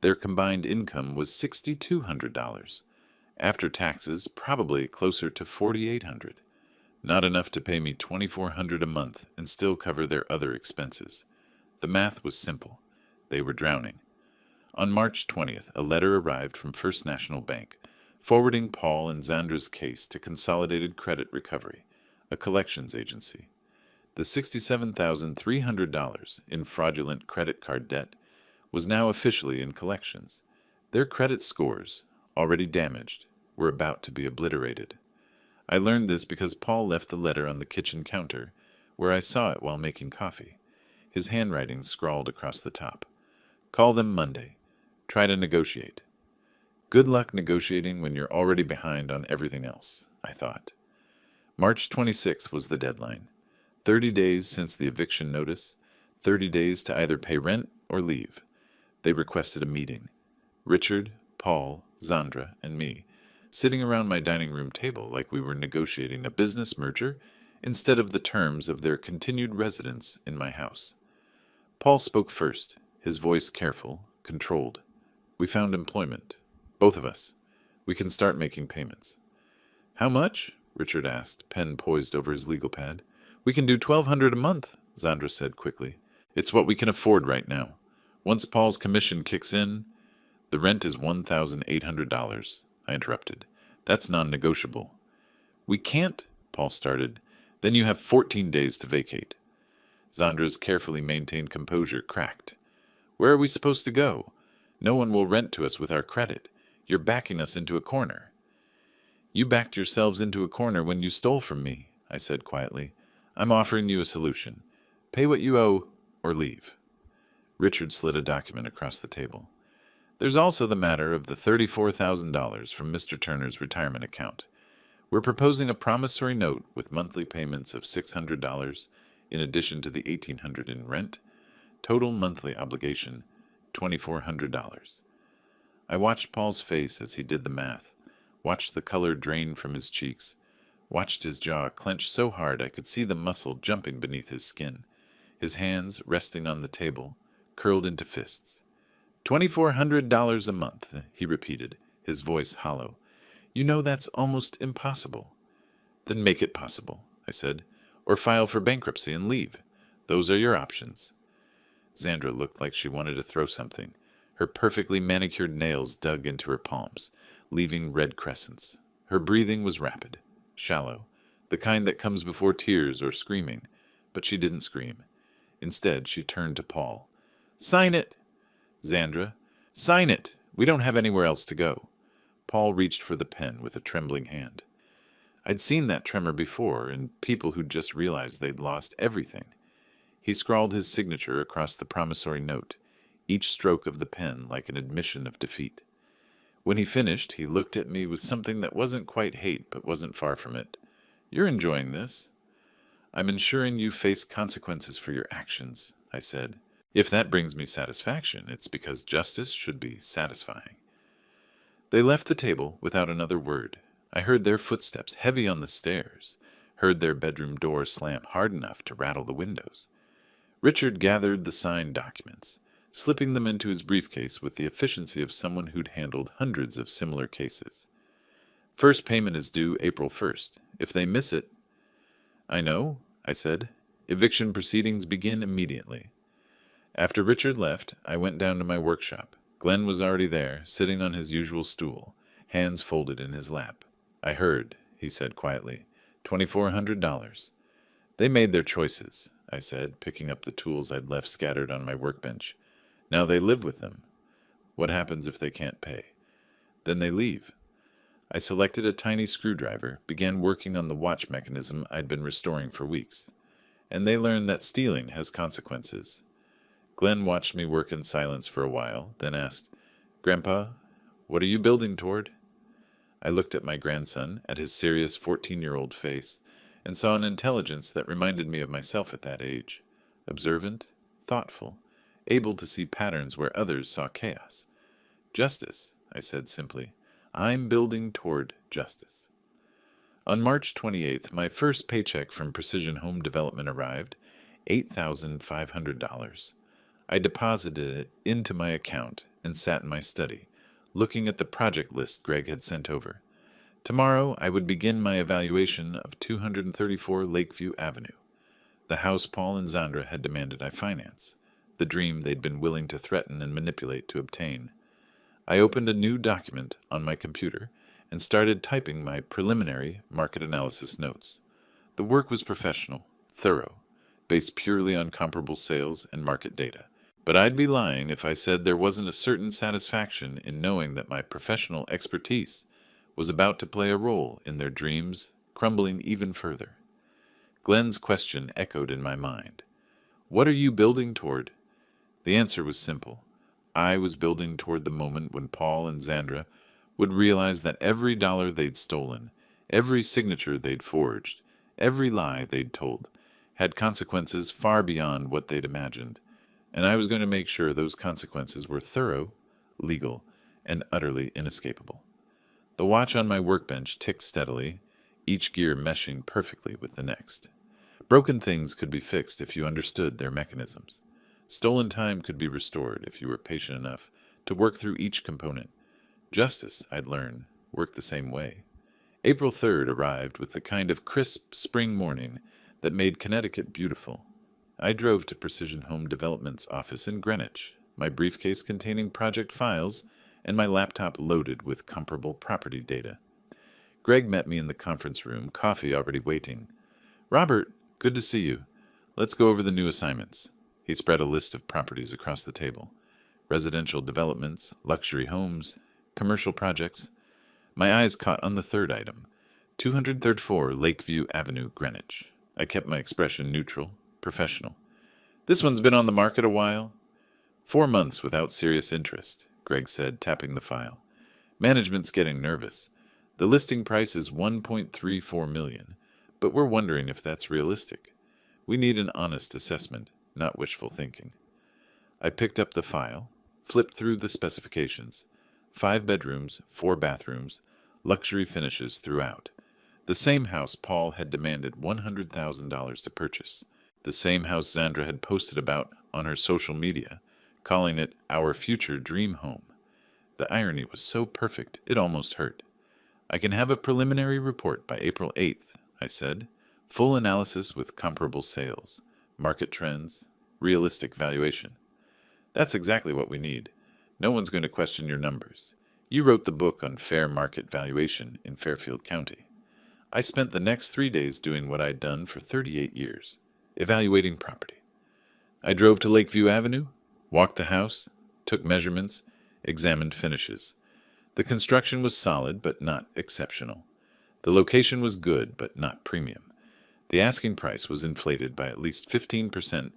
A: Their combined income was $6,200. After taxes, probably closer to $4,800. Not enough to pay me $2,400 a month and still cover their other expenses. The math was simple. They were drowning. On March 20th, a letter arrived from First National Bank, forwarding Paul and Xandra's case to Consolidated Credit Recovery, a collections agency. The $67,300 in fraudulent credit card debt was now officially in collections. Their credit scores, already damaged, were about to be obliterated. I learned this because Paul left the letter on the kitchen counter, where I saw it while making coffee, his handwriting scrawled across the top. "Call them Monday. Try to negotiate." Good luck negotiating when you're already behind on everything else, I thought. March 26th was the deadline. 30 days since the eviction notice, 30 days to either pay rent or leave. They requested a meeting. Richard, Paul, Xandra, and me, sitting around my dining room table like we were negotiating a business merger instead of the terms of their continued residence in my house. Paul spoke first, his voice careful, controlled. "We found employment. Both of us. We can start making payments." "How much?" Richard asked, pen poised over his legal pad. "We can do $1,200 a month," Xandra said quickly. "It's what we can afford right now. Once Paul's commission kicks in..." "The rent is $1,800, I interrupted. "That's non-negotiable." "We can't," Paul started. "Then you have 14 days to vacate." Xandra's carefully maintained composure cracked. "Where are we supposed to go? No one will rent to us with our credit. You're backing us into a corner." "You backed yourselves into a corner when you stole from me," I said quietly. "I'm offering you a solution. Pay what you owe, or leave." Richard slid a document across the table. "There's also the matter of the $34,000 from Mr. Turner's retirement account. We're proposing a promissory note with monthly payments of $600 in addition to the $1,800 in rent. Total monthly obligation, $2,400. I watched Paul's face as he did the math, watched the color drain from his cheeks, watched his jaw clench so hard I could see the muscle jumping beneath his skin, his hands resting on the table, curled into fists. $2,400 a month, he repeated, his voice hollow. "You know that's almost impossible." "Then make it possible," I said, "or file for bankruptcy and leave. Those are your options." Xandra looked like she wanted to throw something. Her perfectly manicured nails dug into her palms, leaving red crescents. Her breathing was rapid, shallow, the kind that comes before tears or screaming, but she didn't scream. Instead, she turned to Paul. "Sign it!" "Zandra, sign it! We don't have anywhere else to go." Paul reached for the pen with a trembling hand. I'd seen that tremor before in people who'd just realized they'd lost everything. He scrawled his signature across the promissory note, each stroke of the pen like an admission of defeat. When he finished, he looked at me with something that wasn't quite hate, but wasn't far from it. "You're enjoying this." "I'm ensuring you face consequences for your actions," I said. "If that brings me satisfaction, it's because justice should be satisfying." They left the table without another word. I heard their footsteps heavy on the stairs, heard their bedroom door slam hard enough to rattle the windows. Richard gathered the signed documents, slipping them into his briefcase with the efficiency of someone who'd handled hundreds of similar cases. "First payment is due April 1st. If they miss it—" "I know," I said. "Eviction proceedings begin immediately." After Richard left, I went down to my workshop. Glenn was already there, sitting on his usual stool, hands folded in his lap. "I heard," he said quietly. $2,400. "They made their choices," I said, picking up the tools I'd left scattered on my workbench. "Now they live with them. What happens if they can't pay?" "Then they leave." I selected a tiny screwdriver, began working on the watch mechanism I'd been restoring for weeks. "And they learn that stealing has consequences." Glenn watched me work in silence for a while, then asked, "Grandpa, what are you building toward?" I looked at my grandson, at his serious 14-year-old face, and saw an intelligence that reminded me of myself at that age. Observant, thoughtful, able to see patterns where others saw chaos. "Justice," I said simply. "I'm building toward justice." On March 28th, my first paycheck from Precision Home Development arrived, $8,500. I deposited it into my account and sat in my study, looking at the project list Greg had sent over. Tomorrow, I would begin my evaluation of 234 Lakeview Avenue, the house Paul and Zandra had demanded I finance, the dream they'd been willing to threaten and manipulate to obtain. I opened a new document on my computer and started typing my preliminary market analysis notes. The work was professional, thorough, based purely on comparable sales and market data. But I'd be lying if I said there wasn't a certain satisfaction in knowing that my professional expertise was about to play a role in their dreams crumbling even further. Glenn's question echoed in my mind. "What are you building toward?" The answer was simple. I was building toward the moment when Paul and Zandra would realize that every dollar they'd stolen, every signature they'd forged, every lie they'd told, had consequences far beyond what they'd imagined. And I was going to make sure those consequences were thorough, legal, and utterly inescapable. The watch on my workbench ticked steadily, each gear meshing perfectly with the next. Broken things could be fixed if you understood their mechanisms. Stolen time could be restored if you were patient enough to work through each component. Justice, I'd learned, worked the same way. April 3rd arrived with the kind of crisp spring morning that made Connecticut beautiful. I drove to Precision Home Development's office in Greenwich, my briefcase containing project files and my laptop loaded with comparable property data. Greg met me in the conference room, coffee already waiting. "Robert, good to see you. Let's go over the new assignments." He spread a list of properties across the table. Residential developments, luxury homes, commercial projects. My eyes caught on the third item, 234 Lakeview Avenue, Greenwich. I kept my expression neutral, professional. "This one's been on the market a while." 4 months without serious interest, Greg said, tapping the file. "Management's getting nervous. The listing price is $1.34 million, but we're wondering if that's realistic. We need an honest assessment, not wishful thinking." I picked up the file, flipped through the specifications. 5 bedrooms, 4 bathrooms, luxury finishes throughout. The same house Paul had demanded $100,000 to purchase. The same house Zandra had posted about on her social media, calling it our future dream home. The irony was so perfect, it almost hurt. "I can have a preliminary report by April 8th, I said. "Full analysis with comparable sales, market trends, realistic valuation." "That's exactly what we need. No one's going to question your numbers. You wrote the book on fair market valuation in Fairfield County. I spent the next 3 days doing what I'd done for 38 years, evaluating property. I drove to Lakeview Avenue, walked the house, took measurements, examined finishes. The construction was solid, but not exceptional. The location was good, but not premium. The asking price was inflated by at least 15%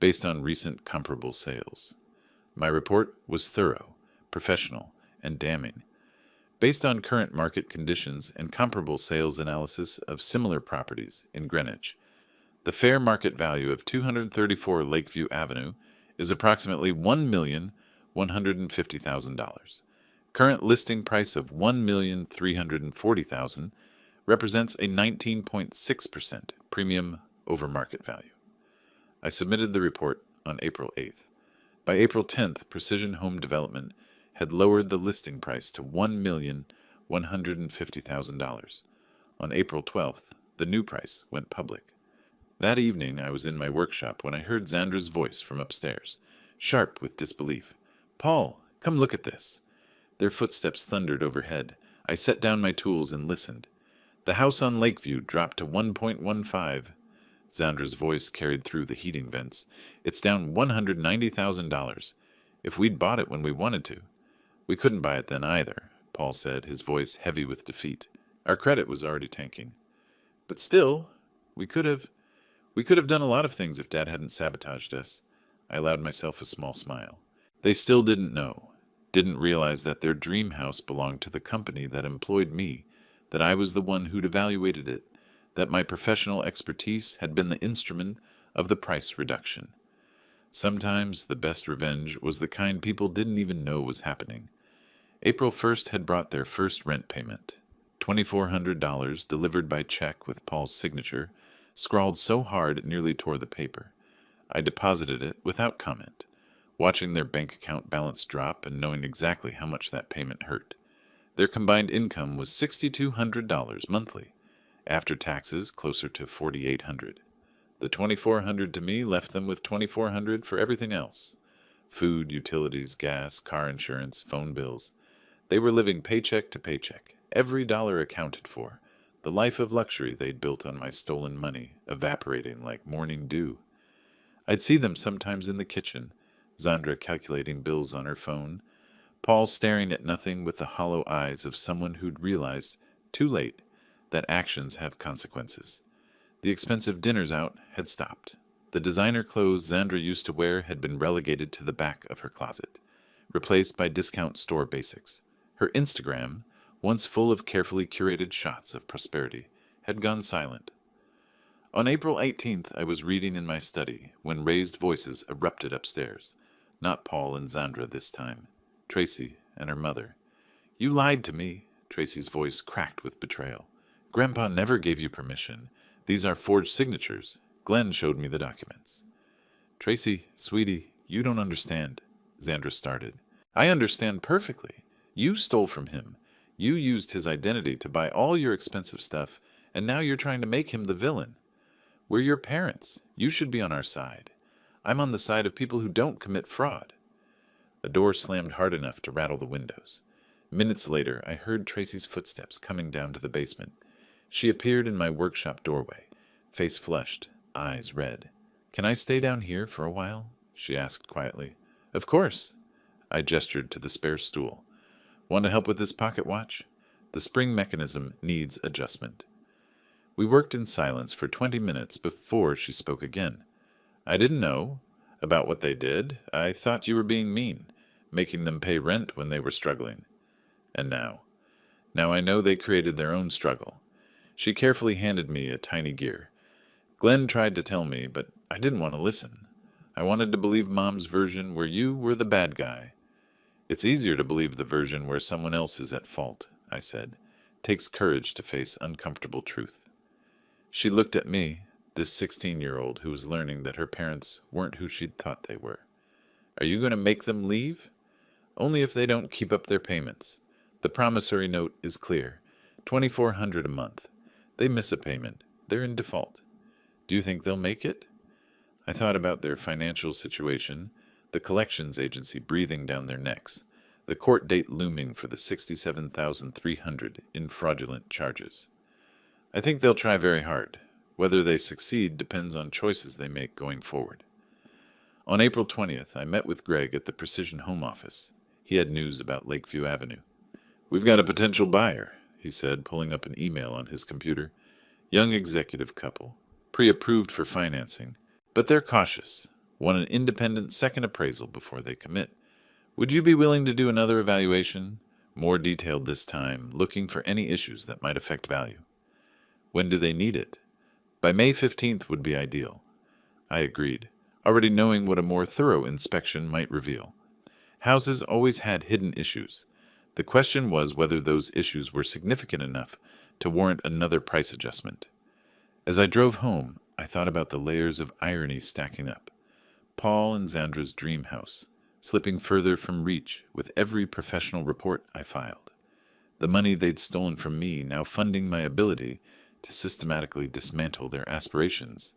A: based on recent comparable sales. My report was thorough, professional, and damning. Based on current market conditions and comparable sales analysis of similar properties in Greenwich, the fair market value of 234 Lakeview Avenue is approximately $1,150,000. Current listing price of $1,340,000 represents a 19.6% premium over market value. I submitted the report on April 8th. By April 10th, Precision Home Development had lowered the listing price to $1,150,000. On April 12th, the new price went public. That evening, I was in my workshop when I heard Zandra's voice from upstairs, sharp with disbelief. "Paul, come look at this." Their footsteps thundered overhead. I set down my tools and listened. The house on Lakeview dropped to 1.15. Zandra's voice carried through the heating vents. "It's down $190,000. If we'd bought it when we wanted to." "We couldn't buy it then either," Paul said, his voice heavy with defeat. "Our credit was already tanking." "But still, we could have done a lot of things if Dad hadn't sabotaged us." I allowed myself a small smile. They still didn't realize that their dream house belonged to the company that employed me, that I was the one who'd evaluated it, that my professional expertise had been the instrument of the price reduction. Sometimes the best revenge was the kind people didn't even know was happening. April 1st had brought their first rent payment, $2,400 delivered by check with Paul's signature, scrawled so hard it nearly tore the paper. I deposited it without comment, watching their bank account balance drop and knowing exactly how much that payment hurt. Their combined income was $6,200 monthly, after taxes closer to $4,800. The $2,400 to me left them with $2,400 for everything else: food, utilities, gas, car insurance, phone bills. They were living paycheck to paycheck, every dollar accounted for, the life of luxury they'd built on my stolen money evaporating like morning dew. I'd see them sometimes in the kitchen, Zandra calculating bills on her phone, Paul staring at nothing with the hollow eyes of someone who'd realized, too late, that actions have consequences. The expensive dinners out had stopped. The designer clothes Zandra used to wear had been relegated to the back of her closet, replaced by discount store basics. Her Instagram, once full of carefully curated shots of prosperity, had gone silent. On April 18th, I was reading in my study when raised voices erupted upstairs. Not Paul and Zandra this time. Tracy and her mother. "You lied to me," Tracy's voice cracked with betrayal. "Grandpa never gave you permission. These are forged signatures. Glenn showed me the documents." "Tracy, sweetie, you don't understand," Zandra started. "I understand perfectly. You stole from him. You used his identity to buy all your expensive stuff, and now you're trying to make him the villain. We're your parents. You should be on our side. I'm on the side of people who don't commit fraud." A door slammed hard enough to rattle the windows. Minutes later, I heard Tracy's footsteps coming down to the basement. She appeared in my workshop doorway, face flushed, eyes red. "Can I stay down here for a while?" she asked quietly. "Of course." I gestured to the spare stool. "Want to help with this pocket watch? The spring mechanism needs adjustment." We worked in silence for 20 minutes before she spoke again. "I didn't know about what they did. I thought you were being mean, making them pay rent when they were struggling. And now I know they created their own struggle." She carefully handed me a tiny gear. "Glenn tried to tell me, but I didn't want to listen. I wanted to believe Mom's version where you were the bad guy." "It's easier to believe the version where someone else is at fault," I said. "Takes courage to face uncomfortable truth." She looked at me, this 16-year-old who was learning that her parents weren't who she'd thought they were. "Are you going to make them leave?" "Only if they don't keep up their payments. The promissory note is clear. $2,400 a month. They miss a payment. They're in default. Do you think they'll make it?" I thought about their financial situation, the collections agency breathing down their necks, the court date looming for the $67,300 in fraudulent charges. I think they'll try very hard. Whether they succeed depends on choices they make going forward. On April 20th, I met with Greg at the Precision Home Office. He had news about Lakeview Avenue. "We've got a potential buyer," he said, pulling up an email on his computer. "Young executive couple, pre-approved for financing, but they're cautious. Want an independent second appraisal before they commit. Would you be willing to do another evaluation? More detailed this time, looking for any issues that might affect value." "When do they need it?" "By May 15th would be ideal." I agreed, already knowing what a more thorough inspection might reveal. Houses always had hidden issues. The question was whether those issues were significant enough to warrant another price adjustment. As I drove home, I thought about the layers of irony stacking up. Paul and Zandra's dream house, slipping further from reach with every professional report I filed. The money they'd stolen from me now funding my ability to systematically dismantle their aspirations.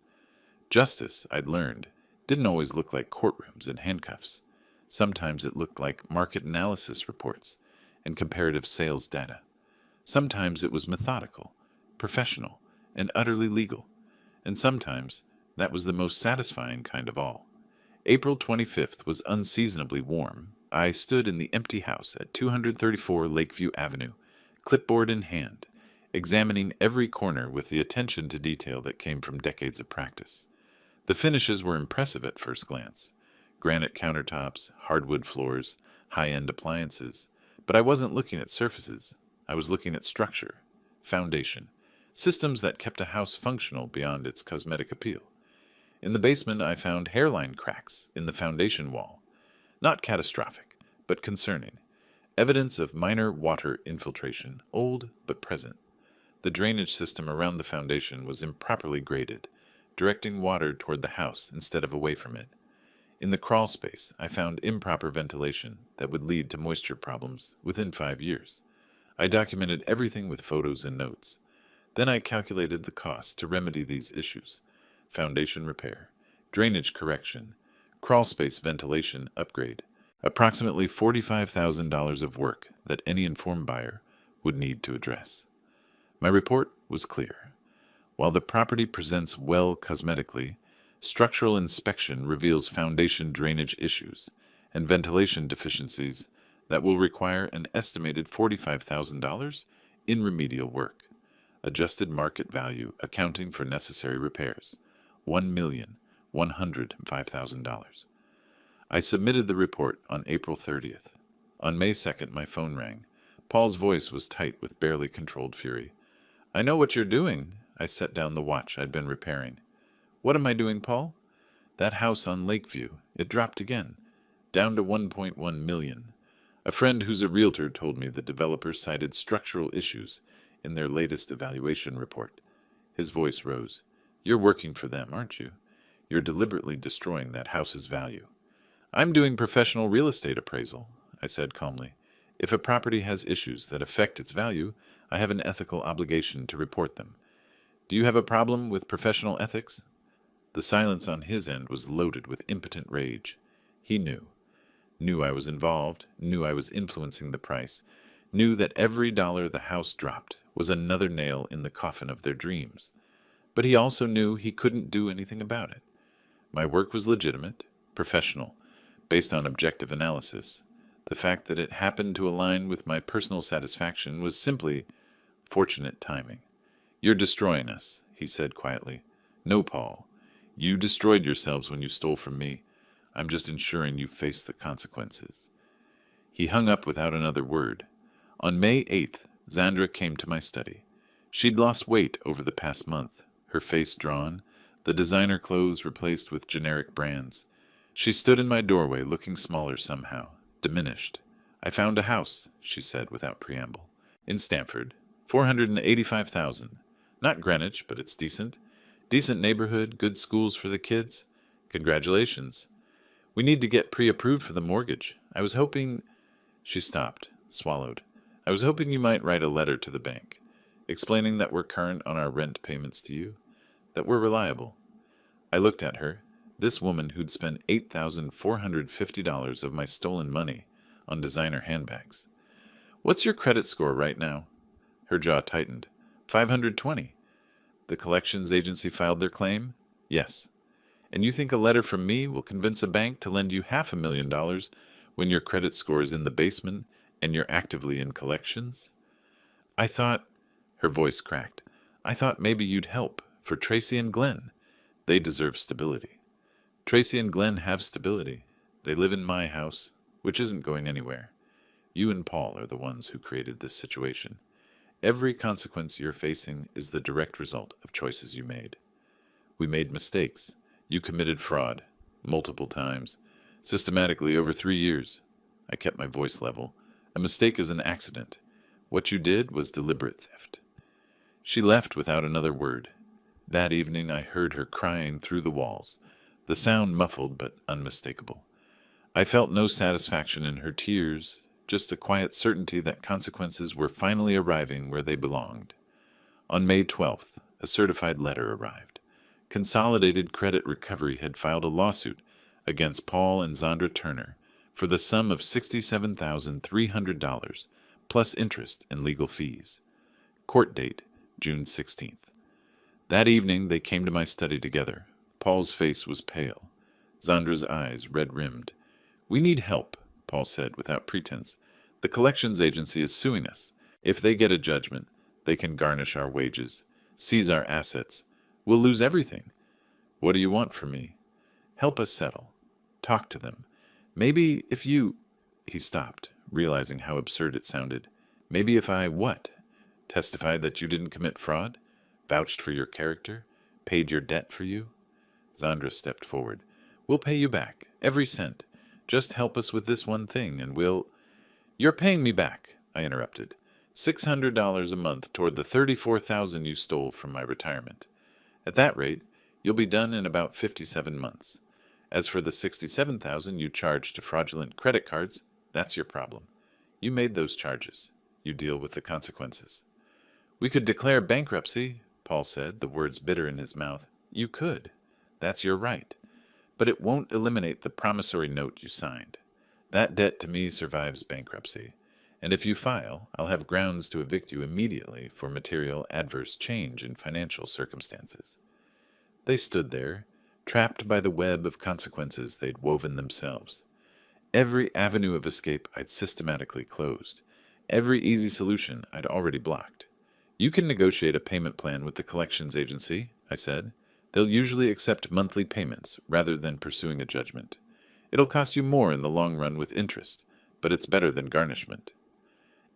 A: Justice, I'd learned, didn't always look like courtrooms and handcuffs. Sometimes it looked like market analysis reports and comparative sales data. Sometimes it was methodical, professional, and utterly legal. And sometimes that was the most satisfying kind of all. April 25th was unseasonably warm. I stood in the empty house at 234 Lakeview Avenue, clipboard in hand, examining every corner with the attention to detail that came from decades of practice. The finishes were impressive at first glance. Granite countertops, hardwood floors, high-end appliances. But I wasn't looking at surfaces. I was looking at structure, foundation, systems that kept a house functional beyond its cosmetic appeal. In the basement, I found hairline cracks in the foundation wall. Not catastrophic, but concerning. Evidence of minor water infiltration, old but present. The drainage system around the foundation was improperly graded, directing water toward the house instead of away from it. In the crawl space, I found improper ventilation that would lead to moisture problems within 5 years. I documented everything with photos and notes. Then I calculated the cost to remedy these issues: foundation repair, drainage correction, crawl space ventilation upgrade, approximately $45,000 of work that any informed buyer would need to address. My report was clear. While the property presents well cosmetically, structural inspection reveals foundation drainage issues and ventilation deficiencies that will require an estimated $45,000 in remedial work. Adjusted market value accounting for necessary repairs, $1,105,000. I submitted the report on April 30th. On May 2nd, my phone rang. Paul's voice was tight with barely controlled fury. "I know what you're doing." I set down the watch I'd been repairing. "What am I doing, Paul?" "That house on Lakeview. It dropped again. Down to 1.1 million. A friend who's a realtor told me the developers cited structural issues in their latest evaluation report." His voice rose. "You're working for them, aren't you? You're deliberately destroying that house's value." "I'm doing professional real estate appraisal," I said calmly. "If a property has issues that affect its value, I have an ethical obligation to report them. Do you have a problem with professional ethics?" The silence on his end was loaded with impotent rage. He knew. Knew I was involved, knew I was influencing the price, knew that every dollar the house dropped was another nail in the coffin of their dreams. But he also knew he couldn't do anything about it. My work was legitimate, professional, based on objective analysis. The fact that it happened to align with my personal satisfaction was simply fortunate timing. "You're destroying us," he said quietly. "No, Paul. You destroyed yourselves when you stole from me. I'm just ensuring you face the consequences." He hung up without another word. On May 8th, Zandra came to my study. She'd lost weight over the past month, her face drawn, the designer clothes replaced with generic brands. She stood in my doorway looking smaller somehow, diminished. "I found a house," she said without preamble, "in Stamford. $485,000. Not Greenwich, but it's decent. Decent neighborhood, good schools for the kids. Congratulations. We need to get pre-approved for the mortgage. I was hoping—" She stopped, swallowed. "I was hoping you might write a letter to the bank, explaining that we're current on our rent payments to you, that we're reliable." I looked at her, this woman who'd spent $8,450 of my stolen money on designer handbags. What's your credit score right now? Her jaw tightened. 520. The collections agency filed their claim? Yes. And you think a letter from me will convince a bank to lend you $500,000 when your credit score is in the basement and you're actively in collections? I thought, her voice cracked, I thought maybe you'd help for Tracy and Glenn. They deserve stability. Tracy and Glenn have stability. They live in my house, which isn't going anywhere. You and Paul are the ones who created this situation. Every consequence you're facing is the direct result of choices you made. We made mistakes. You committed fraud, multiple times, systematically over 3 years. I kept my voice level. A mistake is an accident. What you did was deliberate theft. She left without another word. That evening I heard her crying through the walls, the sound muffled but unmistakable. I felt no satisfaction in her tears, just a quiet certainty that consequences were finally arriving where they belonged. On May 12th, a certified letter arrived. Consolidated Credit Recovery had filed a lawsuit against Paul and Zandra Turner for the sum of $67,300 plus interest and legal fees. Court date, June 16th. That evening they came to my study together. Paul's face was pale, Zandra's eyes red-rimmed. We need help, Paul said without pretense. The collections agency is suing us. If they get a judgment, they can garnish our wages, seize our assets. We'll lose everything. What do you want from me? Help us settle. Talk to them. Maybe if you... He stopped, realizing how absurd it sounded. Maybe if I what? Testified that you didn't commit fraud? Vouched for your character? Paid your debt for you? Zandra stepped forward. We'll pay you back, every cent. Just help us with this one thing, and we'll... You're paying me back, I interrupted. $600 a month toward the $34,000 you stole from my retirement. At that rate, you'll be done in about 57 months. As for the $67,000 you charged to fraudulent credit cards, that's your problem. You made those charges. You deal with the consequences. We could declare bankruptcy, Paul said, the words bitter in his mouth. You could. That's your right. But it won't eliminate the promissory note you signed. That debt to me survives bankruptcy. And if you file, I'll have grounds to evict you immediately for material adverse change in financial circumstances. They stood there, trapped by the web of consequences they'd woven themselves. Every avenue of escape I'd systematically closed. Every easy solution I'd already blocked. You can negotiate a payment plan with the collections agency, I said. They'll usually accept monthly payments rather than pursuing a judgment. It'll cost you more in the long run with interest, but it's better than garnishment.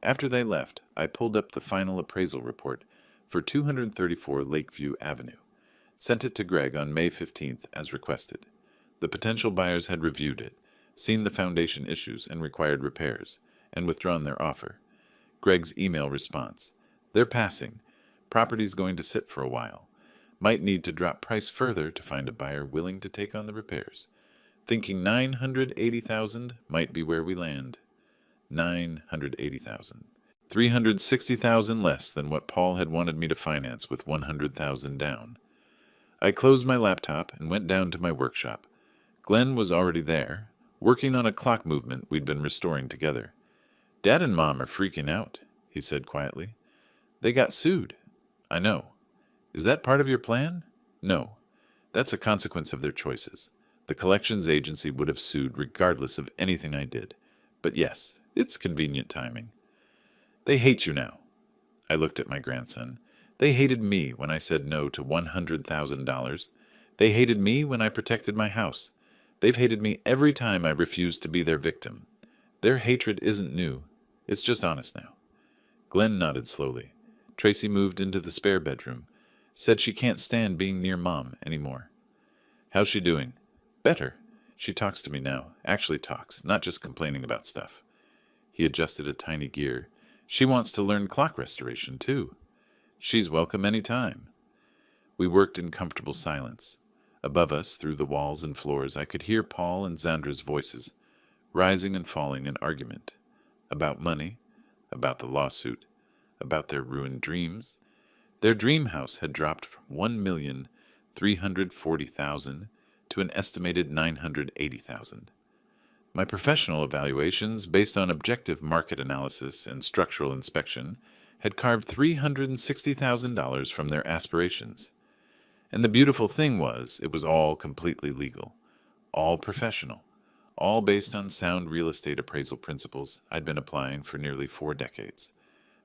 A: After they left, I pulled up the final appraisal report for 234 Lakeview Avenue, sent it to Greg on May 15th as requested. The potential buyers had reviewed it, seen the foundation issues and required repairs, and withdrawn their offer. Greg's email response. They're passing. Property's going to sit for a while. Might need to drop price further to find a buyer willing to take on the repairs. Thinking $980,000 might be where we land. $980,000. $360,000 less than what Paul had wanted me to finance with $100,000 down. I closed my laptop and went down to my workshop. Glenn was already there, working on a clock movement we'd been restoring together. Dad and Mom are freaking out, he said quietly. They got sued. I know. Is that part of your plan? No. That's a consequence of their choices. The collections agency would have sued regardless of anything I did. But yes, it's convenient timing. They hate you now. I looked at my grandson. They hated me when I said no to $100,000. They hated me when I protected my house. They've hated me every time I refused to be their victim. Their hatred isn't new. It's just honest now. Glenn nodded slowly. Tracy moved into the spare bedroom. Said she can't stand being near Mom anymore. How's she doing? Better. She talks to me now. Actually talks, not just complaining about stuff. He adjusted a tiny gear. She wants to learn clock restoration, too. She's welcome any time. We worked in comfortable silence. Above us, through the walls and floors, I could hear Paul and Zandra's voices, rising and falling in argument. About money, about the lawsuit, about their ruined dreams. Their dream house had dropped from $1,340,000 to an estimated $980,000. My professional evaluations, based on objective market analysis and structural inspection, had carved $360,000 from their aspirations. And the beautiful thing was, it was all completely legal, all professional, all based on sound real estate appraisal principles I'd been applying for nearly 4 decades.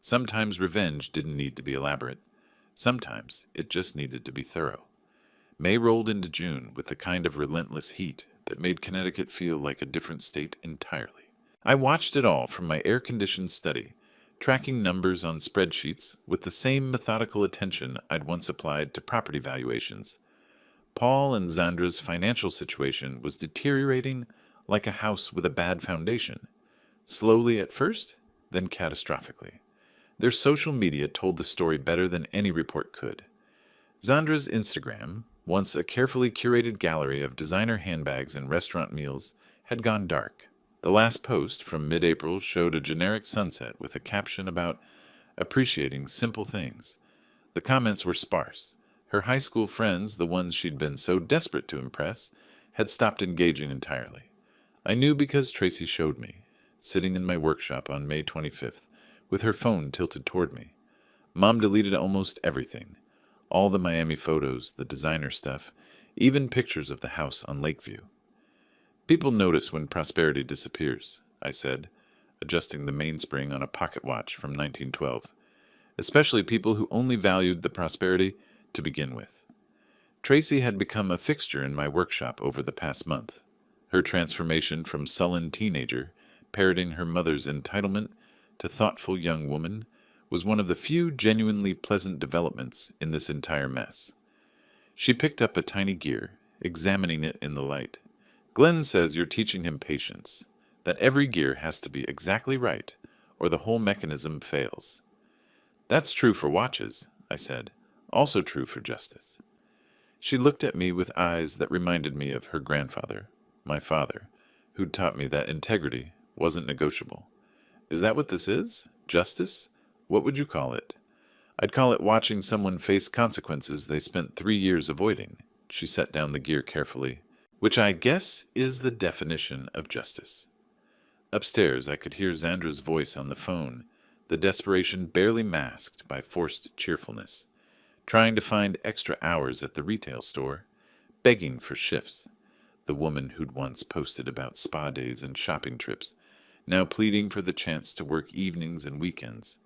A: Sometimes revenge didn't need to be elaborate. Sometimes it just needed to be thorough. May rolled into June with the kind of relentless heat that made Connecticut feel like a different state entirely. I watched it all from my air-conditioned study, tracking numbers on spreadsheets with the same methodical attention I'd once applied to property valuations. Paul and Zandra's financial situation was deteriorating like a house with a bad foundation, slowly at first, then catastrophically. Their social media told the story better than any report could. Zandra's Instagram, once a carefully curated gallery of designer handbags and restaurant meals, had gone dark. The last post from mid-April showed a generic sunset with a caption about appreciating simple things. The comments were sparse. Her high school friends, the ones she'd been so desperate to impress, had stopped engaging entirely. I knew because Tracy showed me, sitting in my workshop on May 25th, with her phone tilted toward me. Mom deleted almost everything. All the Miami photos, the designer stuff, even pictures of the house on Lakeview. People notice when prosperity disappears, I said, adjusting the mainspring on a pocket watch from 1912. Especially people who only valued the prosperity to begin with. Tracy had become a fixture in my workshop over the past month. Her transformation from sullen teenager, parroting her mother's entitlement, to thoughtful young woman was one of the few genuinely pleasant developments in this entire mess. She picked up a tiny gear, examining it in the light. Glenn says you're teaching him patience, that every gear has to be exactly right, or the whole mechanism fails. That's true for watches, I said, also true for justice. She looked at me with eyes that reminded me of her grandfather, my father, who'd taught me that integrity wasn't negotiable. Is that what this is? Justice? What would you call it? I'd call it watching someone face consequences they spent 3 years avoiding. She set down the gear carefully, which I guess is the definition of justice. Upstairs, I could hear Zandra's voice on the phone, the desperation barely masked by forced cheerfulness, trying to find extra hours at the retail store, begging for shifts. The woman who'd once posted about spa days and shopping trips, now pleading for the chance to work evenings and weekends.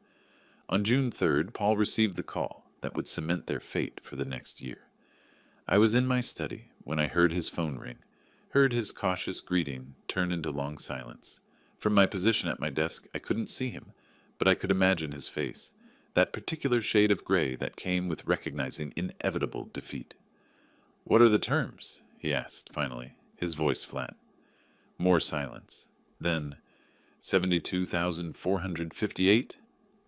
A: On June 3rd, Paul received the call that would cement their fate for the next year. I was in my study when I heard his phone ring, heard his cautious greeting turn into long silence. From my position at my desk, I couldn't see him, but I could imagine his face, that particular shade of gray that came with recognizing inevitable defeat. "What are the terms?" he asked finally, his voice flat. More silence. Then, 72,458?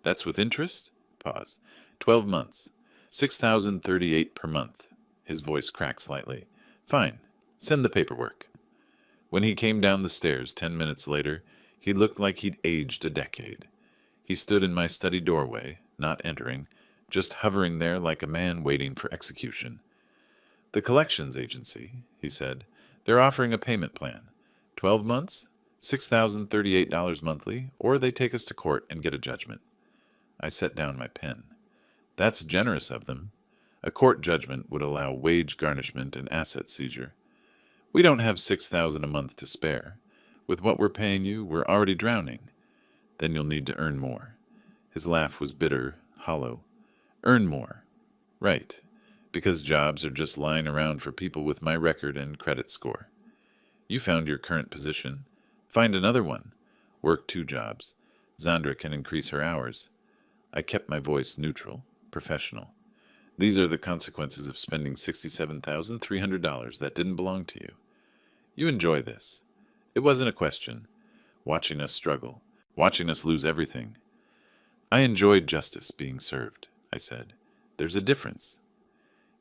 A: That's with interest? Pause. 12 months. 6,038 per month. His voice cracked slightly. Fine. Send the paperwork. When he came down the stairs 10 minutes later, he looked like he'd aged a decade. He stood in my study doorway, not entering, just hovering there like a man waiting for execution. "The collections agency," he said. "They're offering a payment plan. 12 months? $6,038 monthly, or they take us to court and get a judgment." I set down my pen. "That's generous of them. A court judgment would allow wage garnishment and asset seizure. We don't have $6,000 a month to spare. With what we're paying you, we're already drowning. Then you'll need to earn more." His laugh was bitter, hollow. "Earn more. Right. Because jobs are just lying around for people with my record and credit score. You found your current position. Find another one. Work 2 jobs. Zandra can increase her hours." I kept my voice neutral, professional. "These are the consequences of spending $67,300 that didn't belong to you. You enjoy this. It wasn't a question. Watching us struggle. Watching us lose everything. I enjoyed justice being served," I said. "There's a difference."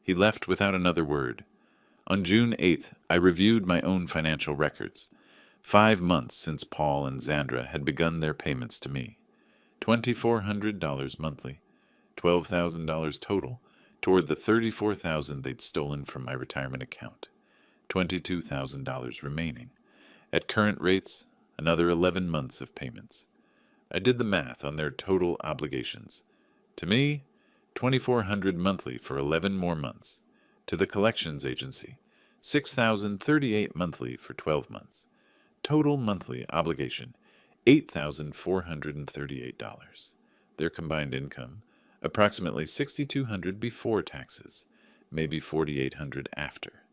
A: He left without another word. On June 8th, I reviewed my own financial records. 5 months since Paul and Zandra had begun their payments to me. $2,400 monthly. $12,000 total toward the $34,000 they'd stolen from my retirement account. $22,000 remaining. At current rates, another 11 months of payments. I did the math on their total obligations. To me, 2,400 monthly for 11 more months. To the collections agency, 6,038 monthly for 12 months. Total monthly obligation, $8,438. Their combined income, approximately $6,200 before taxes, maybe $4,800 after.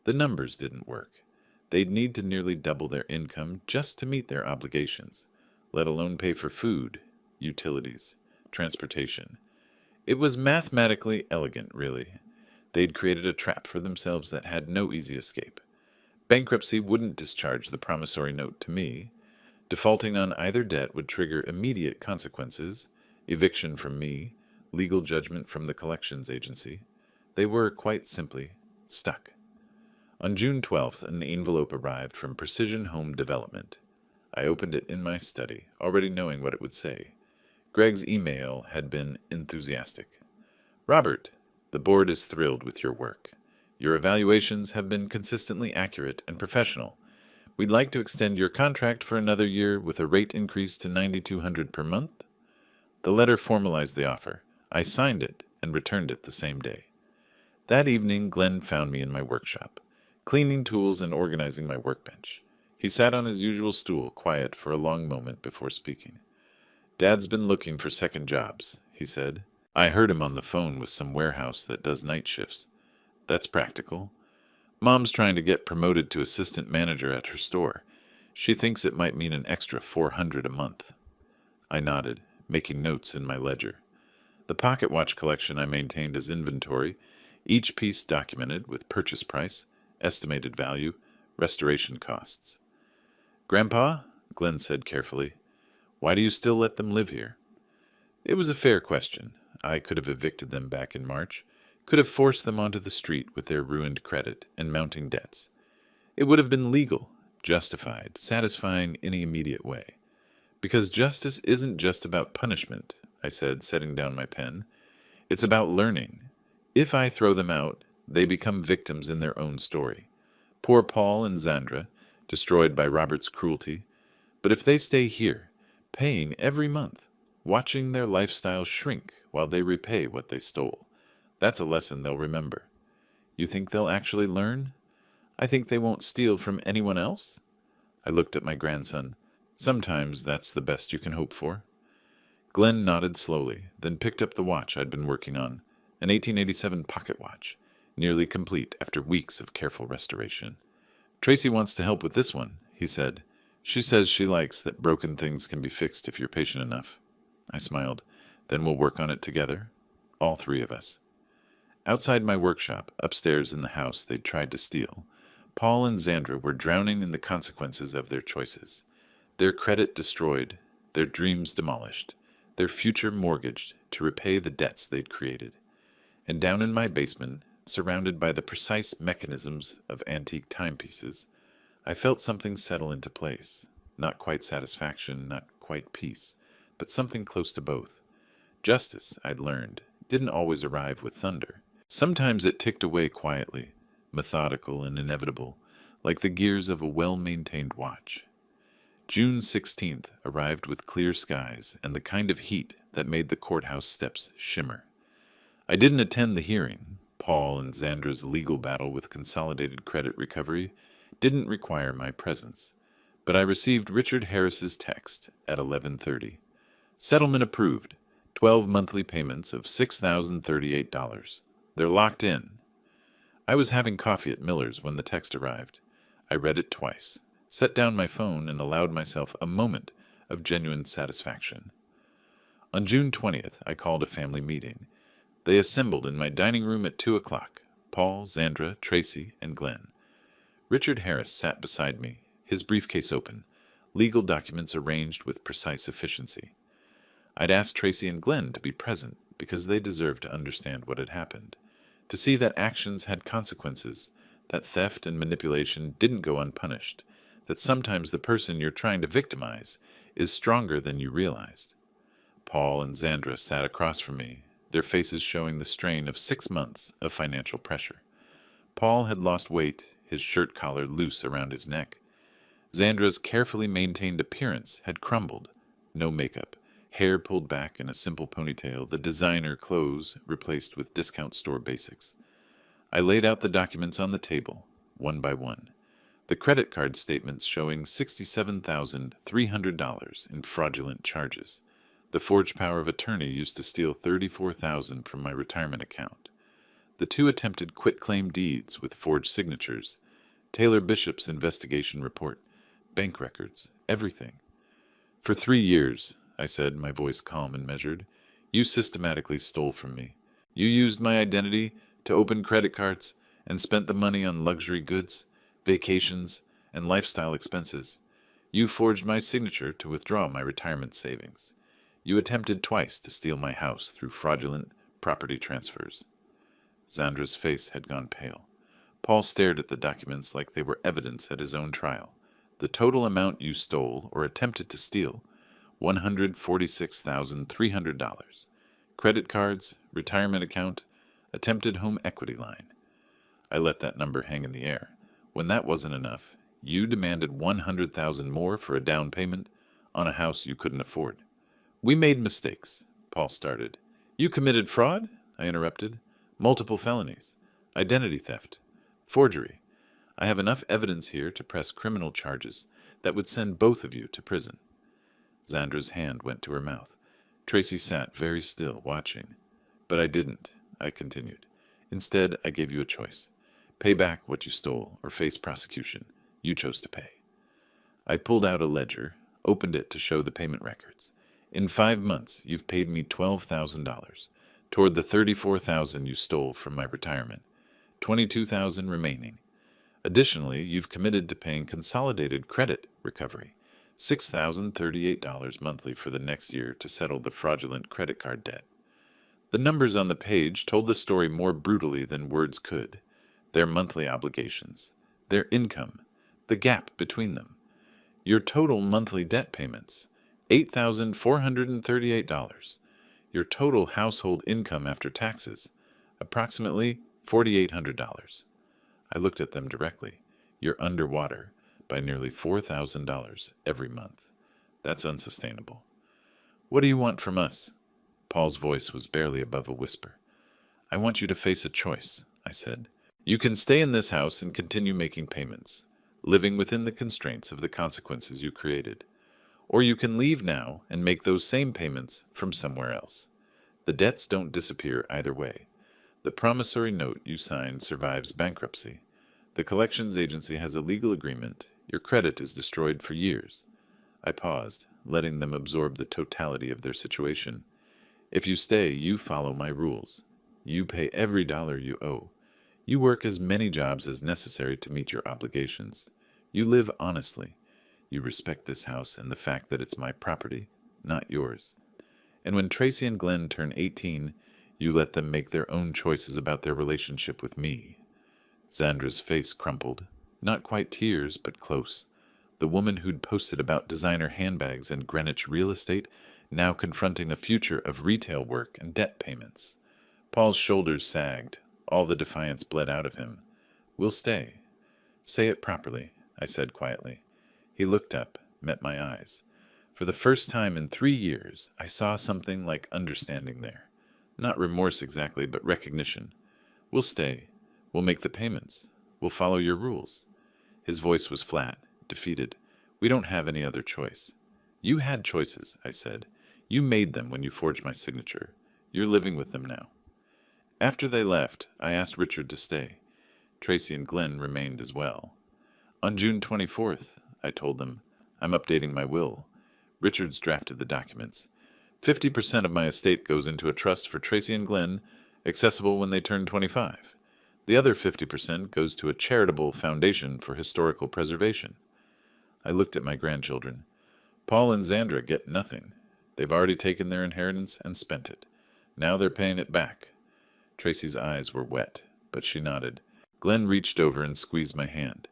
A: The numbers didn't work. They'd need to nearly double their income just to meet their obligations, let alone pay for food, utilities, transportation. It was mathematically elegant, really. They'd created a trap for themselves that had no easy escape. Bankruptcy wouldn't discharge the promissory note to me. Defaulting on either debt would trigger immediate consequences, eviction from me, legal judgment from the collections agency. They were, quite simply, stuck. On June 12th, an envelope arrived from Precision Home Development. I opened it in my study, already knowing what it would say. Greg's email had been enthusiastic. Robert, the board is thrilled with your work. Your evaluations have been consistently accurate and professional. We'd like to extend your contract for another year with a rate increase to $9,200 per month. The letter formalized the offer. I signed it and returned it the same day. That evening, Glenn found me in my workshop, cleaning tools and organizing my workbench. He sat on his usual stool, quiet for a long moment before speaking. Dad's been looking for second jobs, he said. I heard him on the phone with some warehouse that does night shifts. That's practical. Mom's trying to get promoted to assistant manager at her store. She thinks it might mean an extra $400 a month. I nodded, making notes in my ledger. The pocket watch collection I maintained as inventory, each piece documented with purchase price, estimated value, restoration costs. Grandpa, Glenn said carefully, why do you still let them live here? It was a fair question. I could have evicted them back in March, could have forced them onto the street with their ruined credit and mounting debts. It would have been legal, justified, satisfying any immediate way. Because justice isn't just about punishment, I said, setting down my pen. It's about learning. If I throw them out, they become victims in their own story. Poor Paul and Zandra, destroyed by Robert's cruelty. But if they stay here, paying every month, watching their lifestyle shrink while they repay what they stole, that's a lesson they'll remember. You think they'll actually learn? I think they won't steal from anyone else? I looked at my grandson. Sometimes that's the best you can hope for. Glenn nodded slowly, then picked up the watch I'd been working on, an 1887 pocket watch, nearly complete after weeks of careful restoration. Tracy wants to help with this one, he said. She says she likes that broken things can be fixed if you're patient enough. I smiled. Then we'll work on it together, all three of us. Outside my workshop, upstairs in the house they'd tried to steal, Paul and Zandra were drowning in the consequences of their choices. Their credit destroyed, their dreams demolished, their future mortgaged to repay the debts they'd created. And down in my basement, surrounded by the precise mechanisms of antique timepieces, I felt something settle into place. Not quite satisfaction, not quite peace, but something close to both. Justice, I'd learned, didn't always arrive with thunder. Sometimes it ticked away quietly, methodical and inevitable, like the gears of a well-maintained watch. June 16th arrived with clear skies and the kind of heat that made the courthouse steps shimmer. I didn't attend the hearing. Paul and Zandra's legal battle with Consolidated Credit Recovery didn't require my presence, but I received Richard Harris's text at 11:30. Settlement approved. 12 monthly payments of $6,038. They're locked in. I was having coffee at Miller's when the text arrived. I read it twice, set down my phone, and allowed myself a moment of genuine satisfaction. On June 20th, I called a family meeting. They assembled in my dining room at 2 o'clock, Paul, Zandra, Tracy, and Glenn. Richard Harris sat beside me, his briefcase open, legal documents arranged with precise efficiency. I'd asked Tracy and Glenn to be present because they deserved to understand what had happened, to see that actions had consequences, that theft and manipulation didn't go unpunished, that sometimes the person you're trying to victimize is stronger than you realized. Paul and Zandra sat across from me, their faces showing the strain of 6 months of financial pressure. Paul had lost weight, his shirt collar loose around his neck. Xandra's carefully maintained appearance had crumbled. No makeup, hair pulled back in a simple ponytail, the designer clothes replaced with discount store basics. I laid out the documents on the table, one by one. The credit card statements showing $67,300 in fraudulent charges. The forged power of attorney used to steal $34,000 from my retirement account. The 2 attempted quitclaim deeds with forged signatures. Taylor Bishop's investigation report. Bank records. Everything. For 3 years, I said, my voice calm and measured, you systematically stole from me. You used my identity to open credit cards and spent the money on luxury goods, vacations, and lifestyle expenses. You forged my signature to withdraw my retirement savings. You attempted twice to steal my house through fraudulent property transfers. Xandra's face had gone pale. Paul stared at the documents like they were evidence at his own trial. The total amount you stole or attempted to steal, $146,300. Credit cards, retirement account, attempted home equity line. I let that number hang in the air. When that wasn't enough, you demanded $100,000 more for a down payment on a house you couldn't afford. We made mistakes, Paul started. You committed fraud? I interrupted. Multiple felonies, identity theft, forgery. I have enough evidence here to press criminal charges that would send both of you to prison. Xandra's hand went to her mouth. Tracy sat very still, watching. But I didn't, I continued. Instead, I gave you a choice. Pay back what you stole or face prosecution. You chose to pay. I pulled out a ledger, opened it to show the payment records. In 5 months, you've paid me $12,000 toward the $34,000 you stole from my retirement, $22,000 remaining. Additionally, you've committed to paying consolidated credit recovery, $6,038 monthly for the next year to settle the fraudulent credit card debt. The numbers on the page told the story more brutally than words could. Their monthly obligations, their income, the gap between them. Your total monthly debt payments, $8,438. Your total household income after taxes, approximately $4,800. I looked at them directly. You're underwater by nearly $4,000 every month. That's unsustainable. What do you want from us? Paul's voice was barely above a whisper. I want you to face a choice, I said. You can stay in this house and continue making payments, living within the constraints of the consequences you created. Or you can leave now and make those same payments from somewhere else. The debts don't disappear either way. The promissory note you signed survives bankruptcy. The collections agency has a legal agreement. Your credit is destroyed for years. I paused, letting them absorb the totality of their situation. If you stay, you follow my rules. You pay every dollar you owe. You work as many jobs as necessary to meet your obligations. You live honestly. You respect this house and the fact that it's my property, not yours. And when Tracy and Glenn turn 18, you let them make their own choices about their relationship with me. Xandra's face crumpled. Not quite tears, but close. The woman who'd posted about designer handbags and Greenwich real estate, now confronting a future of retail work and debt payments. Paul's shoulders sagged. All the defiance bled out of him. We'll stay. Say it properly, I said quietly. He looked up, met my eyes. For the first time in 3 years, I saw something like understanding there. Not remorse exactly, but recognition. We'll stay. We'll make the payments. We'll follow your rules. His voice was flat, defeated. We don't have any other choice. You had choices, I said. You made them when you forged my signature. You're living with them now. After they left, I asked Richard to stay. Tracy and Glenn remained as well. On June 24th, I told them, I'm updating my will. Richard's drafted the documents. 50% of my estate goes into a trust for Tracy and Glenn, accessible when they turn 25. The other 50% goes to a charitable foundation for historical preservation. I looked at my grandchildren. Paul and Xandra get nothing. They've already taken their inheritance and spent it. Now they're paying it back. Tracy's eyes were wet, but she nodded. Glenn reached over and squeezed my hand.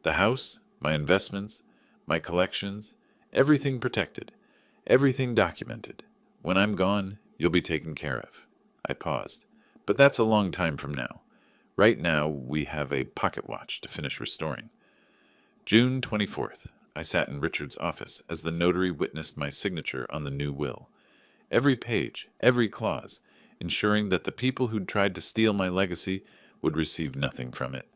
A: The house, my investments, my collections, everything protected, everything documented. When I'm gone, you'll be taken care of. I paused. But that's a long time from now. Right now, we have a pocket watch to finish restoring. June 24th. I sat in Richard's office as the notary witnessed my signature on the new will. Every page, every clause, ensuring that the people who'd tried to steal my legacy would receive nothing from it.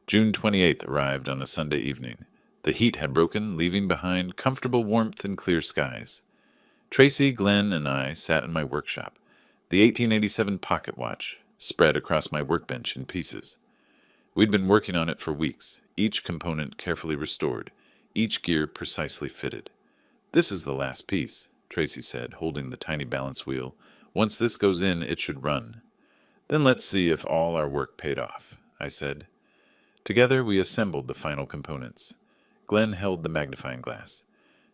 A: June 28th arrived on a Sunday evening. The heat had broken, leaving behind comfortable warmth and clear skies. Tracy, Glenn, and I sat in my workshop, the 1887 pocket watch spread across my workbench in pieces. We'd been working on it for weeks, each component carefully restored, each gear precisely fitted. "This is the last piece," Tracy said, holding the tiny balance wheel. "Once this goes in, it should run." "Then let's see if all our work paid off," I said. Together we assembled the final components. Glenn held the magnifying glass.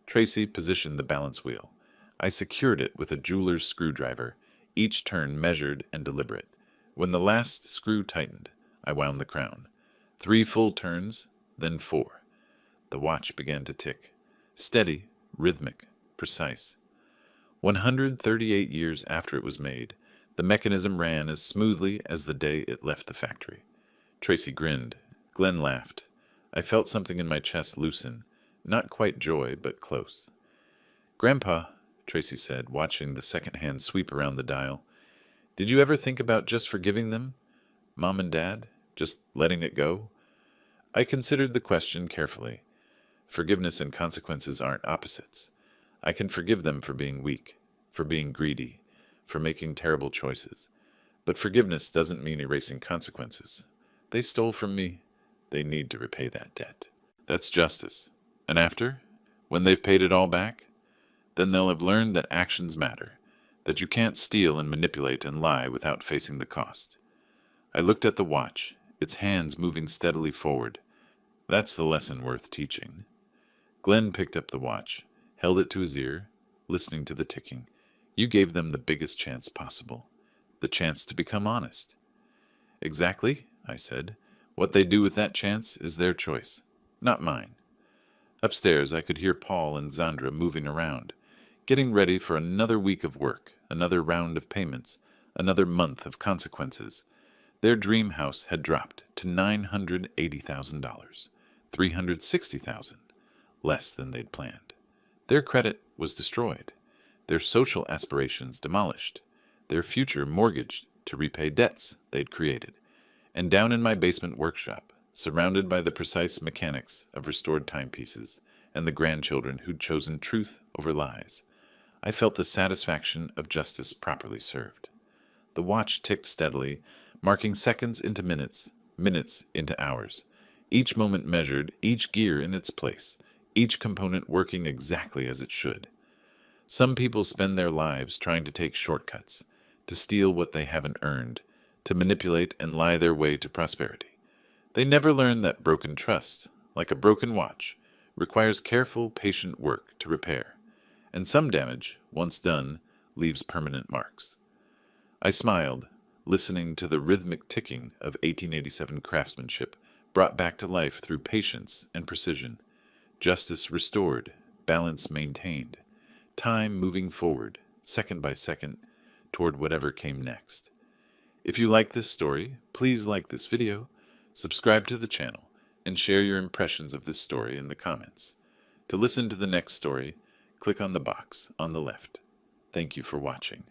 A: Tracy positioned the balance wheel. I secured it with a jeweler's screwdriver, each turn measured and deliberate. When the last screw tightened, I wound the crown. 3 full turns, then 4. The watch began to tick. Steady, rhythmic, precise. 138 years after it was made, the mechanism ran as smoothly as the day it left the factory. Tracy grinned. Glenn laughed. I felt something in my chest loosen. Not quite joy, but close. "Grandpa," Tracy said, watching the second hand sweep around the dial, "did you ever think about just forgiving them? Mom and Dad? Just letting it go?" I considered the question carefully. Forgiveness and consequences aren't opposites. I can forgive them for being weak, for being greedy, for making terrible choices. But forgiveness doesn't mean erasing consequences. They stole from me. They need to repay that debt. That's justice. And after, when they've paid it all back, then they'll have learned that actions matter, that you can't steal and manipulate and lie without facing the cost. I looked at the watch, its hands moving steadily forward. That's the lesson worth teaching. Glenn picked up the watch, held it to his ear, listening to the ticking. "You gave them the biggest chance possible, the chance to become honest." "Exactly," I said. "What they do with that chance is their choice, not mine." Upstairs, I could hear Paul and Zandra moving around, getting ready for another week of work, another round of payments, another month of consequences. Their dream house had dropped to $980,000, $360,000, less than they'd planned. Their credit was destroyed, their social aspirations demolished, their future mortgaged to repay debts they'd created. And down in my basement workshop, surrounded by the precise mechanics of restored timepieces and the grandchildren who'd chosen truth over lies, I felt the satisfaction of justice properly served. The watch ticked steadily, marking seconds into minutes, minutes into hours, each moment measured, each gear in its place, each component working exactly as it should. Some people spend their lives trying to take shortcuts, to steal what they haven't earned, to manipulate and lie their way to prosperity. They never learn that broken trust, like a broken watch, requires careful, patient work to repair, and some damage, once done, leaves permanent marks. I smiled, listening to the rhythmic ticking of 1887 craftsmanship brought back to life through patience and precision, justice restored, balance maintained, time moving forward, second by second, toward whatever came next. If you like this story, please like this video, subscribe to the channel, and share your impressions of this story in the comments. To listen to the next story, click on the box on the left. Thank you for watching.